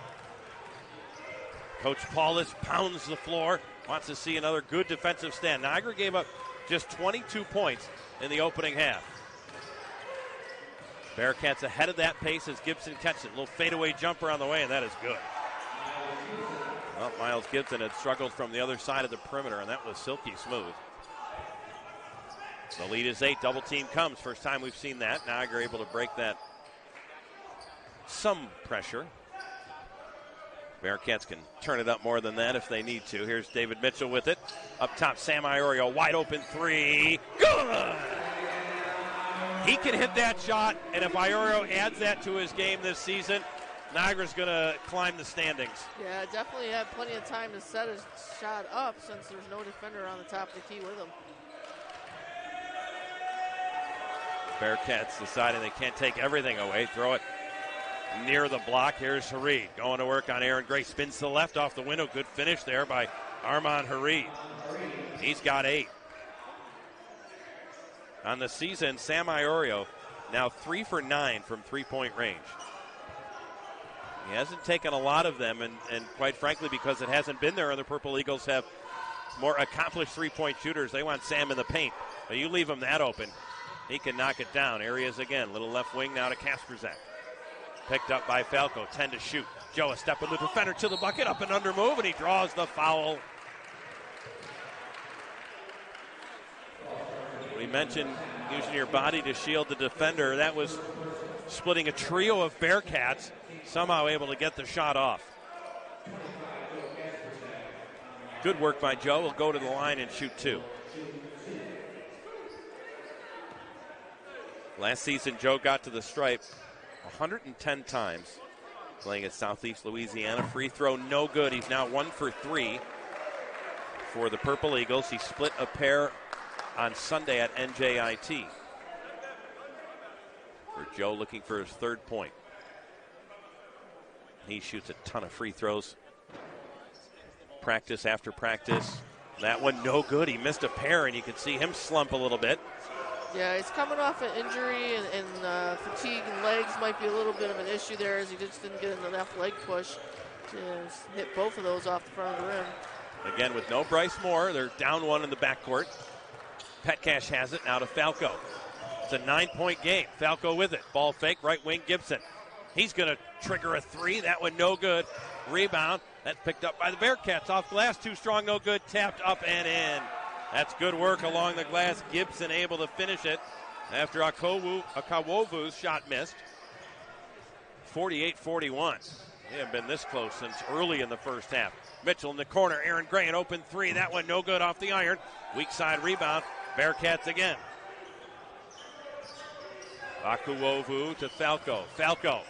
Speaker 1: Coach Paulus pounds the floor. Wants to see another good defensive stand. Niagara gave up just 22 points in the opening half. Bearcats ahead of that pace as Gibson catches it. A little fadeaway jumper on the way, and that is good. Well, Miles Gibson had struggled from the other side of the perimeter, and that was silky smooth. The lead is 8. Double team comes. First time we've seen that. Niagara able to break that. Some pressure. Bearcats can turn it up more than that if they need to. Here's David Mitchell with it. Up top, Sam Iorio, wide open three. Good! He can hit that shot, and if Iorio adds that to his game this season, Niagara's going to climb the standings.
Speaker 2: Yeah, definitely had plenty of time to set his shot up since there's no defender on the top of the key with him.
Speaker 1: Bearcats deciding they can't take everything away. Throw it near the block. Here's Hareed going to work on Aaron Gray. Spins to the left off the window. Good finish there by Armand Hareed. He's got 8. On the season, Sam Iorio now 3 for 9 from three-point range. He hasn't taken a lot of them, and quite frankly, because it hasn't been there, and the Purple Eagles have more accomplished three-point shooters. They want Sam in the paint. But you leave him that open, he can knock it down. Areas again. Little left wing now to Kasperzik. Picked up by Flako. 10 to shoot. Joe a step with the defender to the bucket. Up and under move, and he draws the foul. We mentioned using your body to shield the defender. That was splitting a trio of Bearcats. Somehow able to get the shot off. Good work by Joe. Will go to the line and shoot 2. Last season, Joe got to the stripe 110 times playing at Southeast Louisiana. Free throw no good. He's now 1 for 3 for the Purple Eagles. He split a pair on Sunday at NJIT. For Joe looking for his 3rd point. He shoots a ton of free throws. Practice after practice. That one no good. He missed a pair, and you can see him slump a little bit.
Speaker 2: Yeah, he's coming off an injury, and fatigue and legs might be a little bit of an issue there as he just didn't get enough leg push to hit both of those off the front of the rim.
Speaker 1: Again, with no Bryce Moore, they're down 1 in the backcourt. Petcash has it now to Flako. It's a 9-point game. Flako with it. Ball fake, right wing Gibson. He's going to trigger a 3. That one no good. Rebound. That's picked up by the Bearcats off glass. Too strong, no good. Tapped up and in. That's good work along the glass. Gibson able to finish it after Akawovu's shot missed. 48-41. They haven't been this close since early in the first half. Mitchell in the corner. Aaron Gray, an open three. That one no good off the iron. Weak side rebound. Bearcats again. Akawovu to Flako. Flako.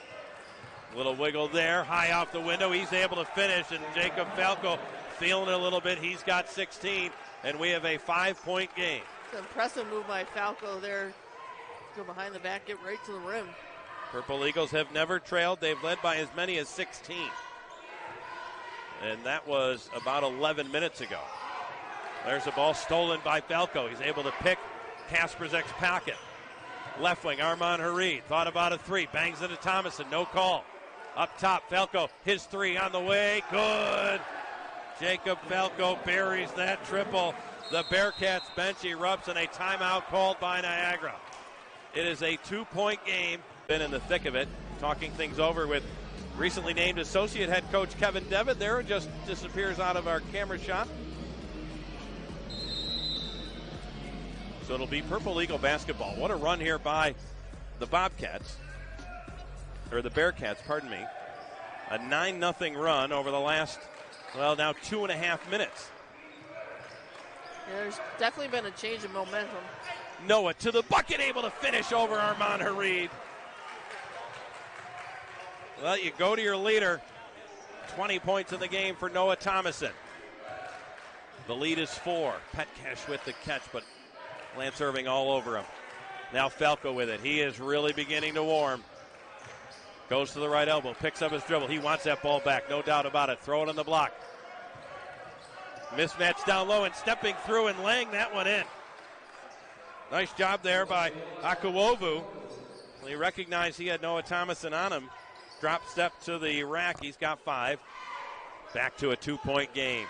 Speaker 1: Little wiggle there. High off the window. He's able to finish. And Jacob Flako feeling it a little bit. He's got 16. And we have a 5-point game.
Speaker 2: It's an impressive move by Flako there. Go behind the back, get right to the rim.
Speaker 1: Purple Eagles have never trailed. They've led by as many as 16. And that was about 11 minutes ago. There's a ball stolen by Flako. He's able to pick Kasperzek's pocket. Left wing, Armand Harid. Thought about a three. Bangs into Thomason. No call. Up top, Flako. His three on the way. Good. Jacob Flako buries that triple. The Bearcats bench erupts and a timeout called by Niagara. It is a 2-point game. Been in the thick of it. Talking things over with recently named associate head coach Kevin Devitt there, and just disappears out of our camera shot. So it'll be Purple Eagle basketball. What a run here by the Bobcats, or the Bearcats, pardon me. A 9-0 run over the last, well, now 2.5 minutes.
Speaker 2: Yeah, there's definitely been a change in momentum.
Speaker 1: Noah to the bucket, able to finish over Armand Harid. Well, you go to your leader. 20 points in the game for Noah Thomason. The lead is 4. Petcash with the catch, but Lance Irving all over him. Now Flako with it. He is really beginning to warm. Goes to the right elbow, picks up his dribble. He wants that ball back, no doubt about it. Throw it on the block. Mismatch down low and stepping through and laying that one in. Nice job there by Akawovu. He recognized he had Noah Thomason on him. Drop step to the rack. He's got 5. Back to a 2-point game.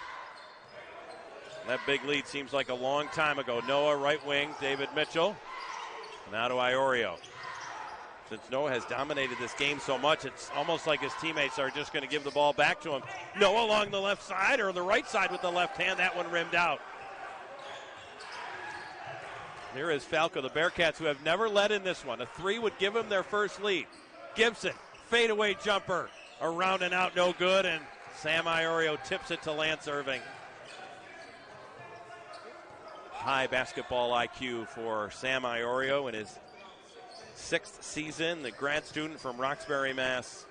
Speaker 1: That big lead seems like a long time ago. Noah, right wing. David Mitchell. Now to Iorio. Since Noah has dominated this game so much, it's almost like his teammates are just going to give the ball back to him. Noah along the left side, or the right side with the left hand. That one rimmed out. Here is Flako, the Bearcats, who have never led in this one. A 3 would give them their first lead. Gibson, fadeaway jumper. Around and out, no good, and Sam Iorio tips it to Lance Irving. High basketball IQ for Sam Iorio in his 6th season, the grad student from Roxbury, Mass.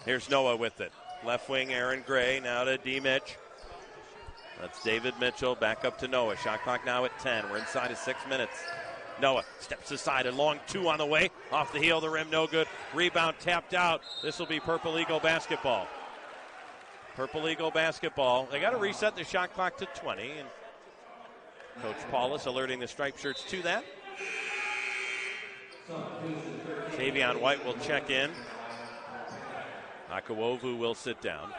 Speaker 1: Here's Noah with it. Left wing, Aaron Gray, now to D. Mitch. That's David Mitchell, back up to Noah. Shot clock now at 10. We're inside of 6 minutes. Noah steps aside, a long 2 on the way. Off the heel of the rim, no good. Rebound tapped out. This will be Purple Eagle basketball. Purple Eagle basketball. They got to reset the shot clock to 20. And Coach Paulus alerting the striped shirts to that. Tavion White will check in. Akawovu will sit down.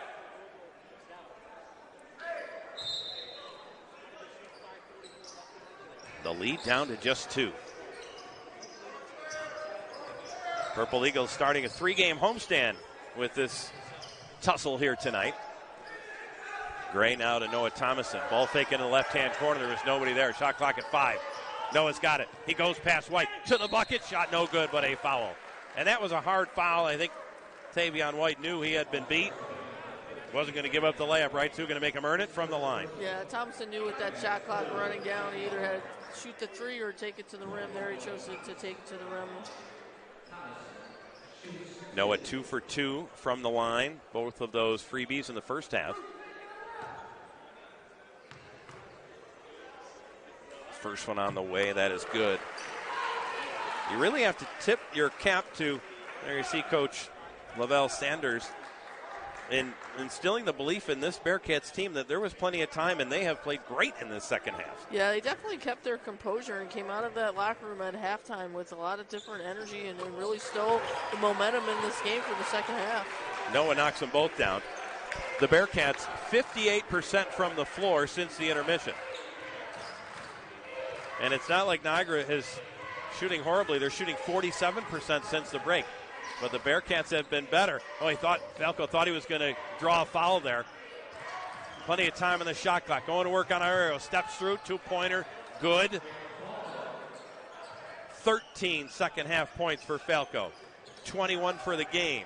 Speaker 1: The lead down to just 2. Purple Eagles starting a 3-game homestand with this tussle here tonight. Gray now to Noah Thomason. Ball fake in the left-hand corner. There was nobody there. Shot clock at 5. Noah's got it. He goes past White to the bucket. Shot no good, but a foul. And that was a hard foul. I think Tavion White knew he had been beat. Wasn't going to give up the layup, right? So going to make him earn it from the line.
Speaker 2: Yeah, Thompson knew with that shot clock running down, he either had to shoot the 3 or take it to the rim. There he chose to take it to the rim.
Speaker 1: Noah 2 for 2 from the line. Both of those freebies in the first half. First one on the way, that is good. You really have to tip your cap to, there you see Coach Lavelle Sanders, in instilling the belief in this Bearcats team that there was plenty of time, and they have played great in this second half.
Speaker 2: Yeah, they definitely kept their composure and came out of that locker room at halftime with a lot of different energy and really stole the momentum in this game for the second half.
Speaker 1: Noah knocks them both down. The Bearcats 58% from the floor since the intermission. And it's not like Niagara is shooting horribly. They're shooting 47% since the break. but the Bearcats have been better. Oh, Flako thought he was going to draw a foul there. Plenty of time on the shot clock. Going to work on Ario. Steps through, two-pointer, good. 13 second half points for Flako. 21 for the game.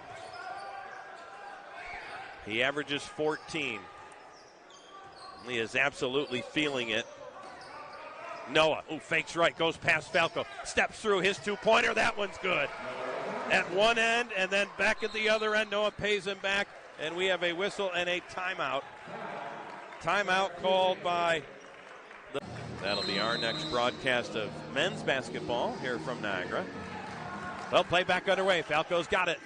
Speaker 1: He averages 14. He is absolutely feeling it. Noah, who fakes right, goes past Flako, steps through his two-pointer. That one's good. At one end and then back at the other end. Noah pays him back, and we have a whistle and a timeout. Timeout called by the... That'll be our next broadcast of men's basketball here from Niagara. Well, play back underway. Falco's got it.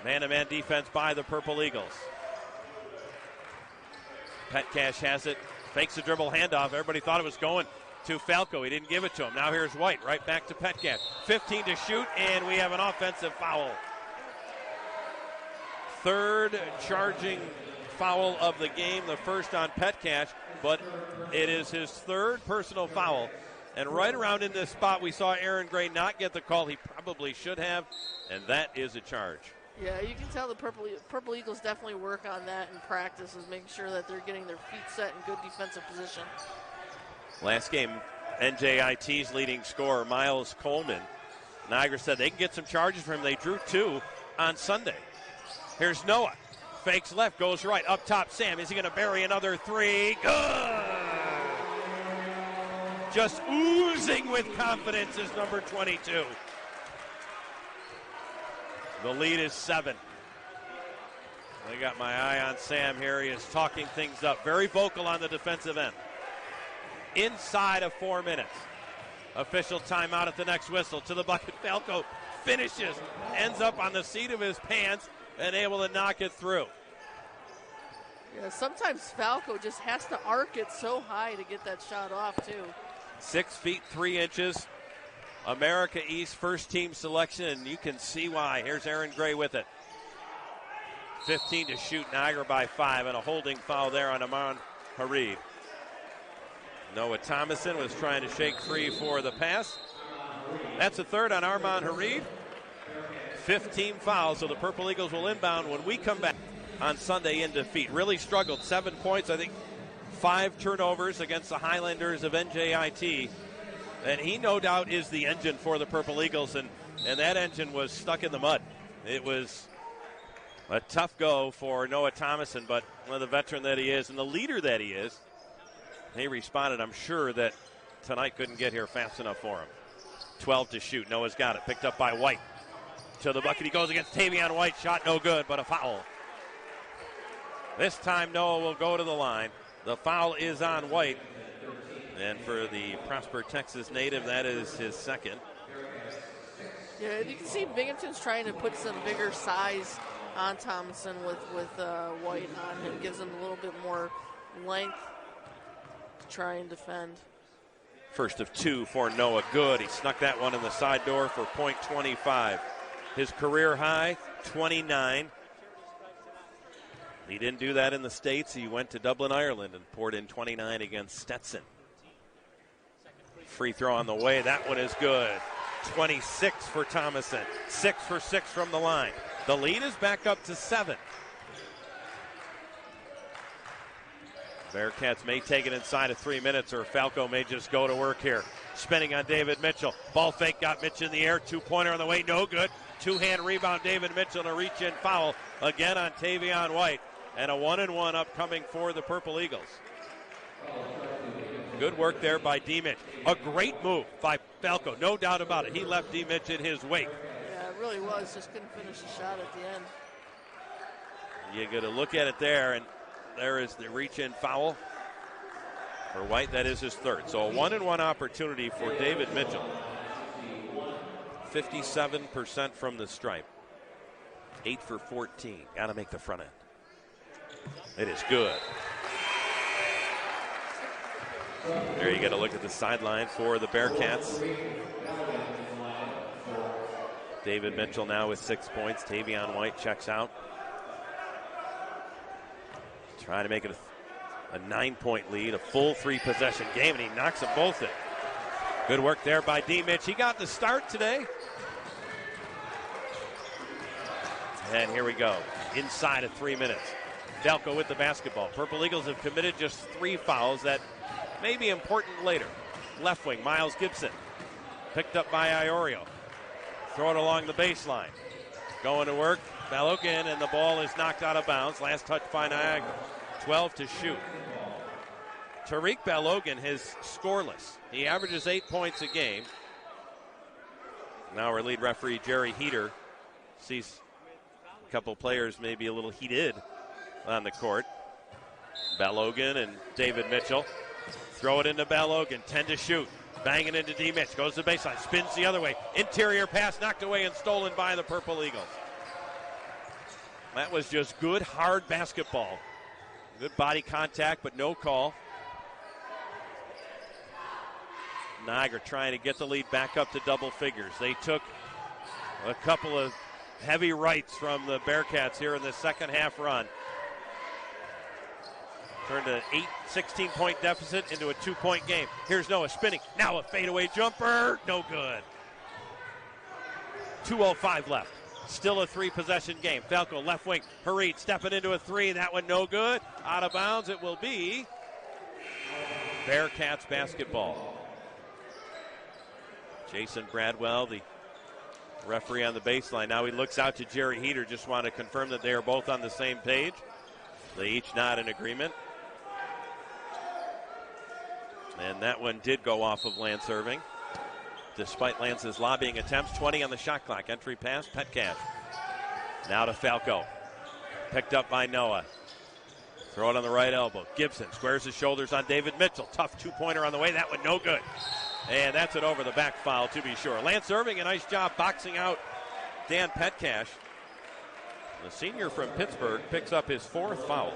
Speaker 1: Man-to-man defense by the Purple Eagles. Petcash has it. Fakes a dribble handoff. Everybody thought it was going to Flako. He didn't give it to him. Now here's White. Right back to Petcash. 15 to shoot, and we have an offensive foul. Third charging foul of the game. The first on Petcash, but it is his third personal foul. And right around in this spot, we saw Aaron Gray not get the call he probably should have, and that is a charge.
Speaker 2: Yeah, you can tell the Purple Eagles definitely work on that in practice, is making sure that they're getting their feet set in good defensive position. Last
Speaker 1: game, NJIT's leading scorer, Miles Coleman. Niagara said they can get some charges from him. They drew 2 on Sunday. Here's Noah. Fakes left, goes right. Up top, Sam. Is he going to bury another 3? Good! Just oozing with confidence is number 22. The lead is 7. I got my eye on Sam here. He is talking things up. Very vocal on the defensive end. Inside of 4 minutes. Official timeout at the next whistle. To the bucket. Flako finishes. Ends up on the seat of his pants and able to knock it through.
Speaker 2: Yeah, sometimes Flako just has to arc it so high to get that shot off, too.
Speaker 1: 6 feet 3 inches. America East first team selection, and you can see why. Here's Aaron Gray with it. 15 to shoot, Niagara by 5, and a holding foul there on Amon Harid. Noah Thomason was trying to shake free for the pass. That's a third on Armand Harid. 15 fouls, so the Purple Eagles will inbound when we come back on Sunday in defeat. Really struggled, 7 points, I think 5 turnovers against the Highlanders of NJIT. And he no doubt is the engine for the Purple Eagles, and that engine was stuck in the mud. It was a tough go for Noah Thomason, but one of the veteran that he is and the leader that he is, he responded. I'm sure that tonight couldn't get here fast enough for him. 12 to shoot. Noah's got it. Picked up by White. To the bucket he goes against Tavion White. Shot no good, but a foul. This time Noah will go to the line. The foul is on White. And for the Prosper, Texas native, that is his second.
Speaker 2: Yeah, you can see Binghamton's trying to put some bigger size on Thomason with White on him. Gives him a little bit more length to try and defend.
Speaker 1: First of 2 for Noah. Good. He snuck that one in the side door for point 25. His career high, 29. He didn't do that in the States. He went to Dublin, Ireland, and poured in 29 against Stetson. Free throw on the way. That one is good. 26 for Thomason. 6 for 6 from the line. The lead is back up to 7. Bearcats may take it inside of 3 minutes, or Flako may just go to work here. Spinning on David Mitchell. Ball fake got Mitch in the air. 2-pointer on the way. No good. 2-hand rebound. David Mitchell and a reach-in foul again on Tavion White. And a 1-and-1 upcoming for the Purple Eagles. Good work there by D. Mitch. A great move by Flako, no doubt about it. He left D. Mitch in his wake.
Speaker 2: Yeah, it really was. Just couldn't finish the shot at the end.
Speaker 1: You got to look at it there, and there is the reach-in foul for White. That is his third. So a 1-and-1 opportunity for David Mitchell. 57% from the stripe. 8 for 14. Got to make the front end. It is good. There you get a look at the sideline for the Bearcats. David Mitchell now with 6 points. Tavion White checks out. Trying to make it a 9-point lead, a full 3-possession game, and he knocks them both in. Good work there by D. Mitch. He got the start today. And here we go, inside of 3 minutes. Flako with the basketball. Purple Eagles have committed just 3 fouls that may be important later. Left wing, Miles Gibson. Picked up by Iorio. Throw it along the baseline. Going to work, Balogun, and the ball is knocked out of bounds. Last touch by Niagara. 12 to shoot. Tariq Balogun is scoreless. He averages 8 points a game. Now our lead referee, Jerry Heater, sees a couple players maybe a little heated on the court. Balogun and David Mitchell. Throw it into Balogun, 10 to shoot. Banging into D. Mitch, goes to the baseline, spins the other way. Interior pass knocked away and stolen by the Purple Eagles. That was just good, hard basketball. Good body contact, but no call. Niagara trying to get the lead back up to double figures. They took a couple of heavy rights from the Bearcats here in the second half run. Turned an 16-point deficit into a 2-point game. Here's Noah spinning. Now a fadeaway jumper. No good. 2:05 left. Still a 3-possession game. Flako left wing. Harid stepping into a 3. That one no good. Out of bounds. It will be Bearcats basketball. Jason Bradwell, the referee on the baseline. Now he looks out to Jerry Heater. Just want to confirm that they are both on the same page. They each nod in agreement. And that one did go off of Lance Irving, despite Lance's lobbying attempts. 20 on the shot clock. Entry pass, Petcash. Now to Flako. Picked up by Noah. Throw it on the right elbow. Gibson squares his shoulders on David Mitchell. Tough 2-pointer on the way. That one no good. And that's an over-the-back foul, to be sure. Lance Irving, a nice job boxing out Dan Petcash. The senior from Pittsburgh picks up his 4th foul.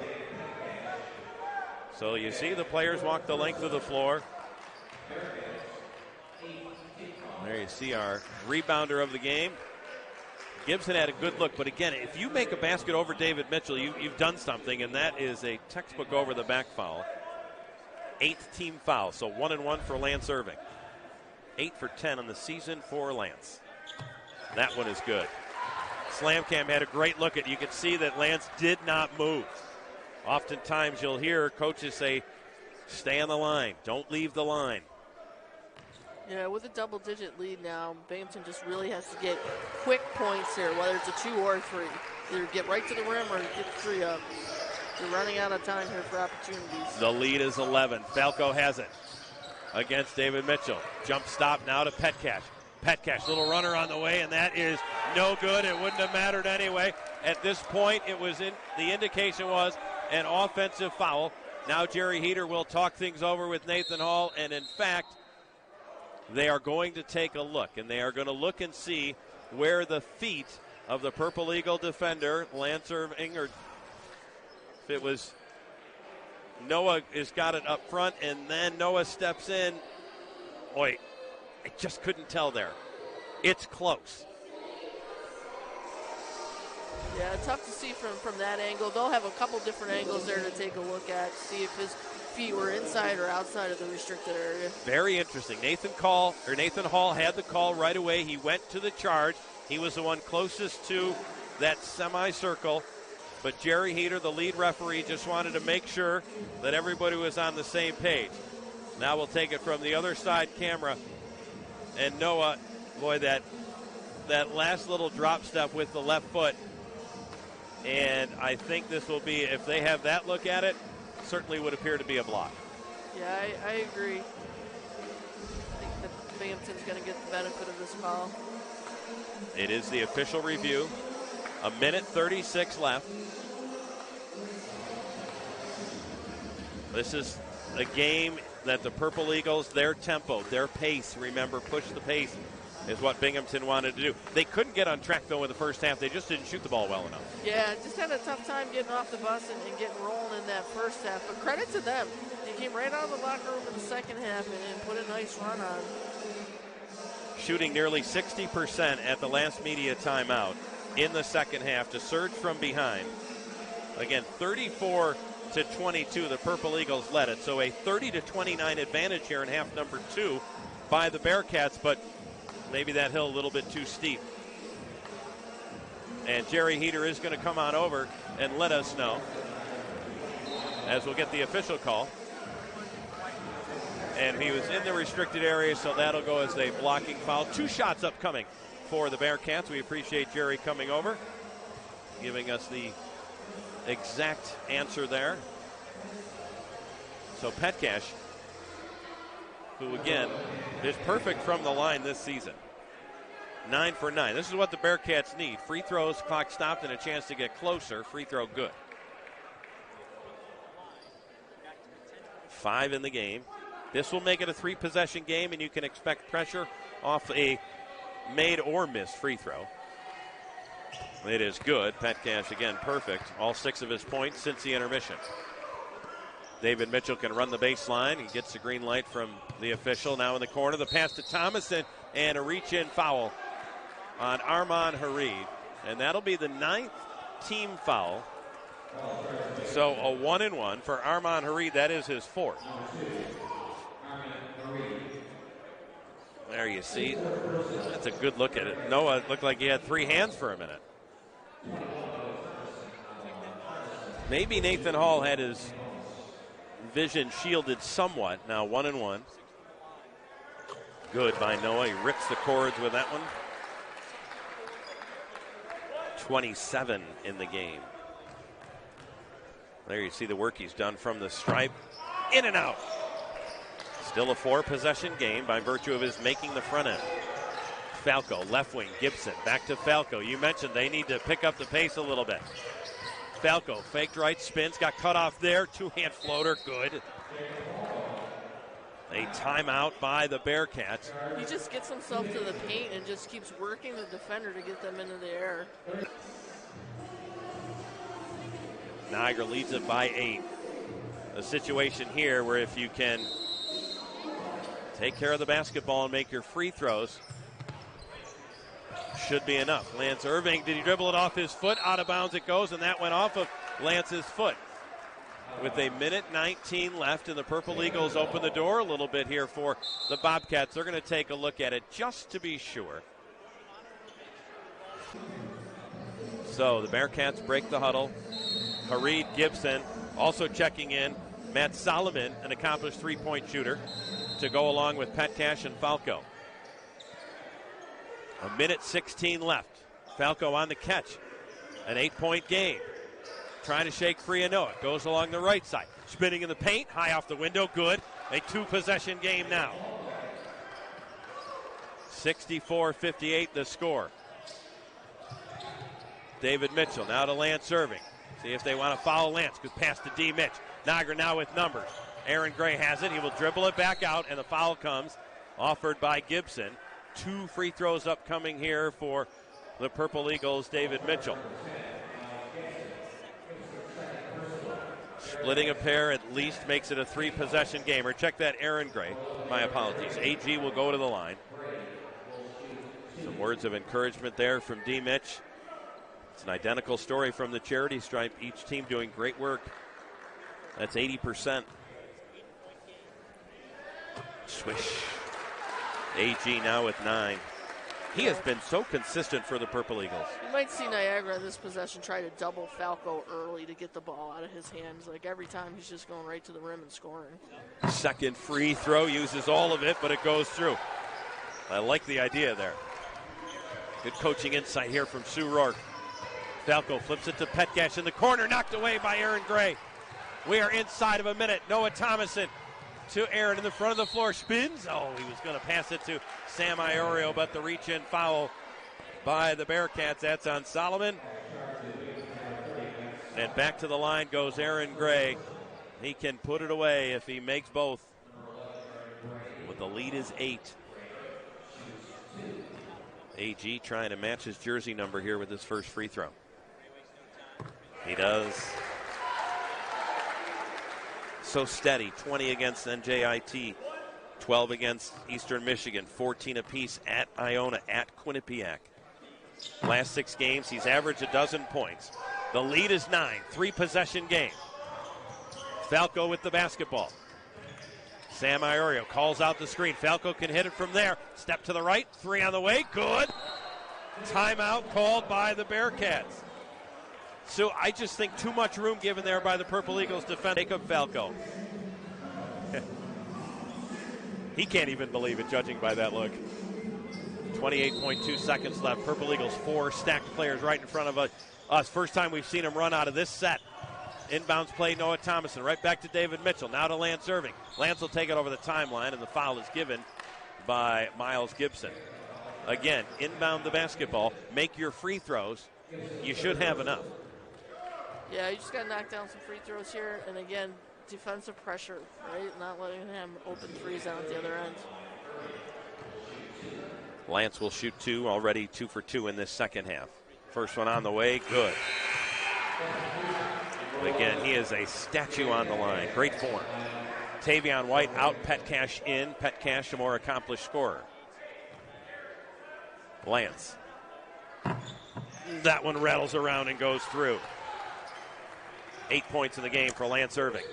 Speaker 1: So you see the players walk the length of the floor. There you see our rebounder of the game. Gibson had a good look, but again, if you make a basket over David Mitchell, you've done something, and that is a textbook over-the-back foul. 8th team foul, so 1-1 for Lance Irving. 8 for 10 on the season for Lance. That one is good. Slamcam had a great look at it. You can see that Lance did not move. Oftentimes you'll hear coaches say, stay on the line, don't leave the line.
Speaker 2: Yeah, with a double-digit lead now, Binghamton just really has to get quick points here, whether it's a 2 or a 3. Either get right to the rim or get the 3 up. They're running out of time here for opportunities.
Speaker 1: The lead is 11. Flako has it against David Mitchell. Jump stop now to Petcash. Petcash, little runner on the way, and that is no good. It wouldn't have mattered anyway. At this point, the indication was an offensive foul. Now Jerry Heater will talk things over with Nathan Hall, and in fact, they are going to take a look, and they are going to look and see where the feet of the Purple Eagle defender, Lance Irving, or if it was Noah has got it up front, and then Noah steps in. Boy, I just couldn't tell there. It's close.
Speaker 2: Yeah, tough to see from that angle. They'll have a couple different angles there to take a look at, see if his feet were inside or outside of the restricted area.
Speaker 1: Very interesting. Nathan Hall had the call right away. He went to the charge. He was the one closest to that semicircle. But Jerry Heater, the lead referee, just wanted to make sure that everybody was on the same page. Now we'll take it from the other side camera. And Noah, boy, that last little drop step with the left foot. And I think this will be, if they have that look at it, certainly would appear to be a block.
Speaker 2: Yeah, I agree. I think that Binghamton's going to get the benefit of this foul.
Speaker 1: It is the official review. 1:36 left. This is a game that the Purple Eagles, their tempo, their pace, remember, push the pace, is what Binghamton wanted to do. They couldn't get on track, though, in the first half. They just didn't shoot the ball well enough.
Speaker 2: Yeah, just had a tough time getting off the bus and getting rolling in that first half. But credit to them. They came right out of the locker room in the second half and put a nice run on.
Speaker 1: Shooting nearly 60% at the last media timeout in the second half to surge from behind. Again, 34-22, the Purple Eagles led it. So a 30-29 advantage here in half number 2 by the Bearcats, but maybe that hill a little bit too steep. And Jerry Heater is going to come on over and let us know, as we'll get the official call. And he was in the restricted area, so that'll go as a blocking foul. 2 shots upcoming for the Bearcats. We appreciate Jerry coming over, giving us the exact answer there. So Petcash, who again is perfect from the line this season. 9 for 9. This is what the Bearcats need. Free throws, clock stopped, and a chance to get closer. Free throw good. 5 in the game. This will make it a 3-possession game, and you can expect pressure off a made or missed free throw. It is good. Petcash, again, perfect. All 6 of his points since the intermission. David Mitchell can run the baseline. He gets the green light from the official. Now in the corner, the pass to Thomason, and a reach-in foul on Armand Harid. And that'll be the 9th team foul. So a 1-and-1 for Armand Harid. That is his 4th. There you see. That's a good look at it. Noah looked like he had 3 hands for a minute. Maybe Nathan Hall had his vision shielded somewhat. Now 1-and-1. Good by Noah. He rips the cords with that one. 27 in the game. There you see the work he's done from the stripe. In and out. Still a 4-possession game by virtue of his making the front end. Flako, left wing, Gibson, back to Flako. You mentioned they need to pick up the pace a little bit. Flako, faked right, spins, got cut off there. 2-hand floater, good. A timeout by the Bearcats.
Speaker 2: He just gets himself to the paint and just keeps working the defender to get them into the air.
Speaker 1: Niagara leads it by 8. A situation here where if you can take care of the basketball and make your free throws, should be enough. Lance Irving, did he dribble it off his foot? Out of bounds it goes, and that went off of Lance's foot. With a minute 19 left, and the Purple Eagles open the door a little bit here for the Bobcats. They're going to take a look at it just to be sure. So the Bearcats break the huddle. Harid, Gibson also checking in. Matt Solomon, an accomplished 3-point shooter, to go along with Petcash and Flako. A minute 16 left. Flako on the catch. An 8-point game. Trying to shake free of Noah. Goes along the right side. Spinning in the paint. High off the window. Good. A 2-possession game now. 64-58 the score. David Mitchell now to Lance Irving. See if they want to foul Lance. Good pass to D. Mitch. Niagara now with numbers. Aaron Gray has it. He will dribble it back out, and the foul comes offered by Gibson. 2 free throws upcoming here for the Purple Eagles, David Mitchell. Splitting a pair at least makes it a 3-possession game. Or check that, Aaron Gray. My apologies. AG will go to the line. Some words of encouragement there from D. Mitch. It's an identical story from the charity stripe. Each team doing great work. That's 80%. Swish. AG now with 9. He has been so consistent for the Purple Eagles.
Speaker 2: You might see Niagara in this possession try to double Flako early to get the ball out of his hands. Like every time he's just going right to the rim and scoring.
Speaker 1: Second free throw, uses all of it, but it goes through. I like the idea there. Good coaching insight here from Sue Rourke. Flako flips it to Petcash in the corner, knocked away by Aaron Gray. We are inside of a minute. Noah Thomason to Aaron in the front of the floor. Spins. Oh, he was going to pass it to Sam Iorio, but the reach-in foul by the Bearcats. That's on Solomon. And back to the line goes Aaron Gray. He can put it away if he makes both. But the lead is 8. AG trying to match his jersey number here with his first free throw. He does. So steady. 20 against NJIT, 12 against Eastern Michigan, 14 apiece at Iona, at Quinnipiac. Last 6 games, he's averaged 12 points. The lead is 9, 3-possession game. Flako with the basketball. Sam Iorio calls out the screen. Flako can hit it from there. Step to the right, 3 on the way, good. Timeout called by the Bearcats. So I just think too much room given there by the Purple Eagles defense. Jacob Flako. He can't even believe it, judging by that look. 28.2 seconds left. Purple Eagles 4 stacked players right in front of us. First time we've seen him run out of this set. Inbounds play, Noah Thomason. Right back to David Mitchell. Now to Lance Irving. Lance will take it over the timeline, and the foul is given by Miles Gibson. Again, inbound the basketball. Make your free throws. You should have enough.
Speaker 2: Yeah, you just got to knock down some free throws here. And again, defensive pressure, right? Not letting him open threes out at the other end.
Speaker 1: Lance will shoot 2, already 2 for 2 in this second half. First one on the way, good. Again, he is a statue on the line. Great form. Tavion White out, Petcash in. Petcash, a more accomplished scorer. Lance. That one rattles around and goes through. 8 points in the game for Lance Irving.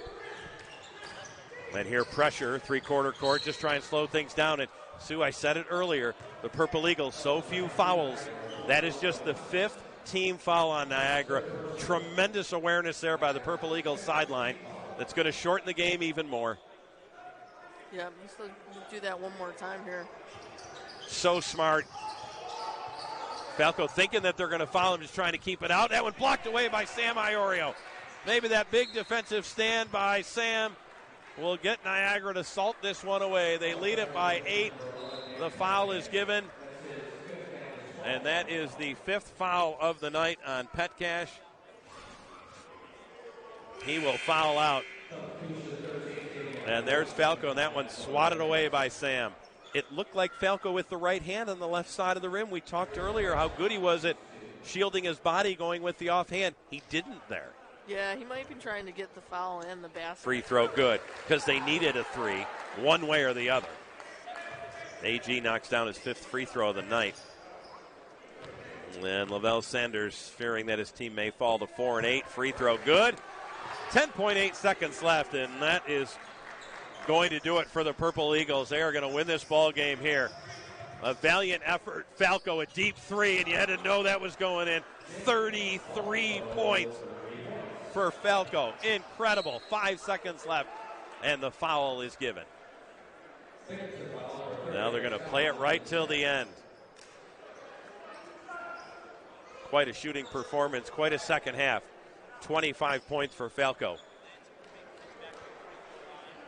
Speaker 1: And here pressure, three-quarter court, just try and slow things down. And Sue, I said it earlier, the Purple Eagles, so few fouls. That is just the 5th team foul on Niagara. Tremendous awareness there by the Purple Eagles sideline. That's going to shorten the game even more.
Speaker 2: Yeah, let's do that one more time here.
Speaker 1: So smart. Falco thinking that they're going to foul him, just trying to keep it out. That one blocked away by Sam Iorio. Maybe that big defensive stand by Sam will get Niagara to salt this one away. They lead it by 8. The foul is given. And that is the 5th foul of the night on Petcash. He will foul out. And there's Falco, and that one swatted away by Sam. It looked like Falco with the right hand on the left side of the rim. We talked earlier how good he was at shielding his body going with the offhand. He didn't there.
Speaker 2: Yeah, he might be trying to get the foul and the basket.
Speaker 1: Free throw good, because they needed a 3, one way or the other. AG knocks down his 5th free throw of the night. And Lavelle Sanders, fearing that his team may fall to 4 and 8. Free throw good. 10.8 seconds left, and that is going to do it for the Purple Eagles. They are going to win this ball game here. A valiant effort. Falco, a deep 3, and you had to know that was going in. 33 points for Falco. Incredible. 5 seconds left, and the foul is given. Now they're going to play it right till the end. Quite a shooting performance, quite a second half. 25 points for Falco.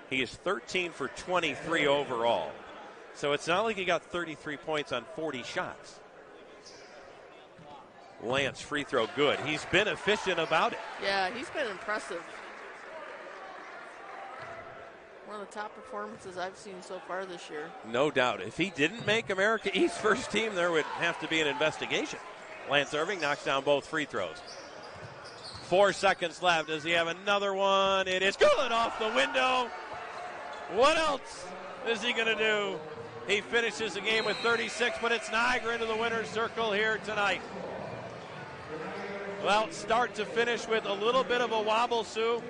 Speaker 1: He is 13 for 23 overall. So it's not like he got 33 points on 40 shots. Lance, free throw good. He's been efficient about it.
Speaker 2: Yeah, he's been impressive. One of the top performances I've seen so far this year.
Speaker 1: No doubt. If he didn't make America East first team, there would have to be an investigation. Lance Irving knocks down both free throws. 4 seconds left. Does he have another one? It is good off the window. What else is he going to do? He finishes the game with 36, but it's Niagara into the winner's circle here tonight. Well, start to finish with a little bit of a wobble, Sue.